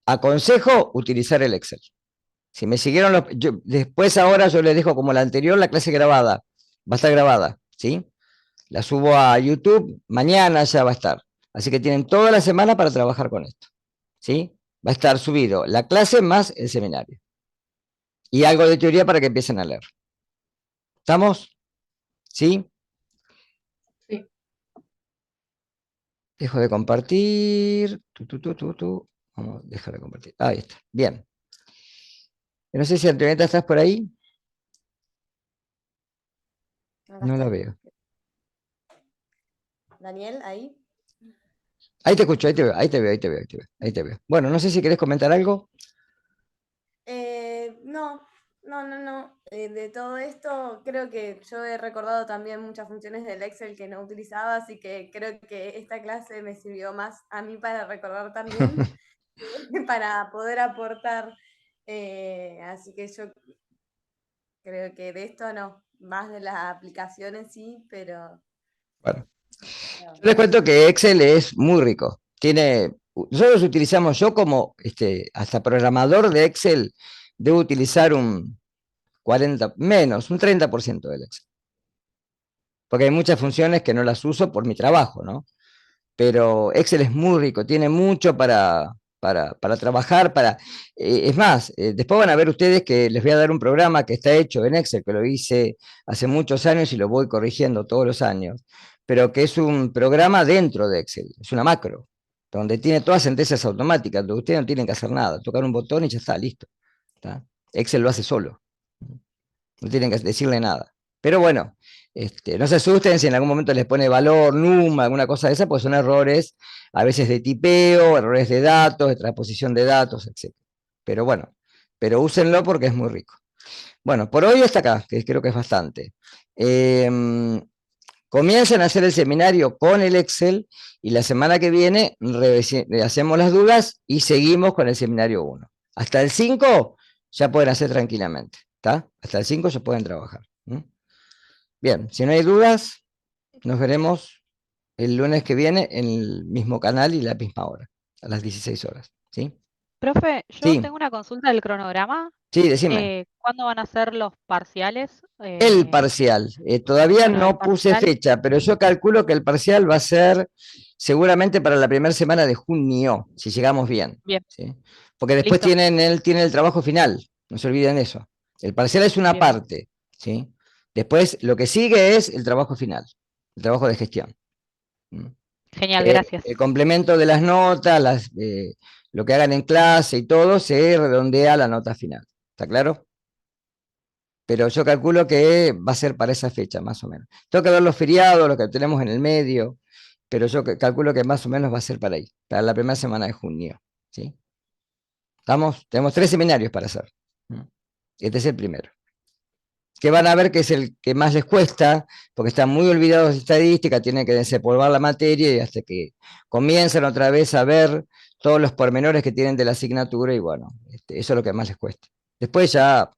Aconsejo utilizar el Excel. Si me siguieron, después ahora yo les dejo como la anterior la clase grabada. Va a estar grabada, ¿sí? La subo a YouTube, mañana ya va a estar. Así que tienen toda la semana para trabajar con esto, ¿sí? Va a estar subido la clase más el seminario. Y algo de teoría para que empiecen a leer. ¿Estamos? ¿Sí? Sí. Dejo de compartir. Vamos a dejar de compartir. Ahí está. Bien. No sé si Antonieta estás por ahí. No la veo. Daniel, ahí. Ahí te escucho, ahí te veo, ahí te veo, ahí te veo, ahí te veo, ahí te veo. Bueno, no sé si querés comentar algo. No, No. De todo esto, creo que yo he recordado también muchas funciones del Excel que no utilizaba, así que creo que esta clase me sirvió más a mí para recordar también, para poder aportar. Así que yo creo que de esto no, más de las aplicaciones sí, pero Bueno, yo les cuento que Excel es muy rico. Nosotros utilizamos, yo como hasta programador de Excel, debo utilizar un 40, menos, un 30% del Excel. Porque hay muchas funciones que no las uso por mi trabajo, ¿no? Pero Excel es muy rico, tiene mucho para trabajar, es más, después van a ver ustedes que les voy a dar un programa que está hecho en Excel, que lo hice hace muchos años y lo voy corrigiendo todos los años, pero que es un programa dentro de Excel, es una macro, donde tiene todas sentencias automáticas, donde ustedes no tienen que hacer nada, tocar un botón y ya está, listo. ¿Está? Excel lo hace solo, no tienen que decirle nada. Pero bueno, no se asusten si en algún momento les pone valor, num, alguna cosa de esa, pues son errores a veces de tipeo, errores de datos, de transposición de datos, etc. Pero bueno, pero úsenlo porque es muy rico. Bueno, por hoy hasta acá, que creo que es bastante. Comiencen a hacer el seminario con el Excel y la semana que viene hacemos las dudas y seguimos con el seminario 1. Hasta el 5 ya pueden hacer tranquilamente, ¿está? Hasta el 5 ya pueden trabajar. Bien, si no hay dudas, nos veremos el lunes que viene en el mismo canal y la misma hora, a las 16 horas, ¿sí? Profe, yo Sí, tengo una consulta del cronograma. sí, decime. ¿Cuándo van a ser los parciales? El parcial, todavía Bueno, el no puse parcial. fecha, pero yo calculo que el parcial va a ser seguramente para la primera semana de junio, si llegamos bien, Bien, ¿sí? Porque después listo. él tiene el trabajo final, no se olviden eso. El parcial es una Bien, parte, ¿sí? Después lo que sigue es el trabajo final, el trabajo de gestión. genial, gracias. El complemento de las notas, lo que hagan en clase y todo, se redondea a la nota final. ¿Está claro? Pero yo calculo que va a ser para esa fecha, más o menos. Tengo que ver los feriados, los que tenemos en el medio, pero yo calculo que más o menos va a ser para ahí, para la primera semana de junio. ¿Sí? ¿Estamos? Tenemos 3 seminarios para hacer. Este es el primero. Que van a ver que es el que más les cuesta, porque están muy olvidados de estadística, tienen que desempolvar la materia y hasta que comiencen otra vez a ver todos los pormenores que tienen de la asignatura y bueno, eso es lo que más les cuesta. Después ya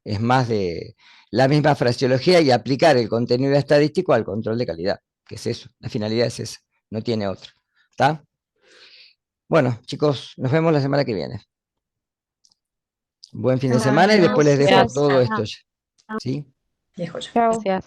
es más de la misma fraseología y aplicar el contenido estadístico al control de calidad, que es eso, la finalidad es esa, no tiene otra. ¿Está? Bueno, chicos, nos vemos la semana que viene. Buen fin de semana y después les dejo Gracias. todo esto ya. ¿Sí? Dejo yo. Gracias.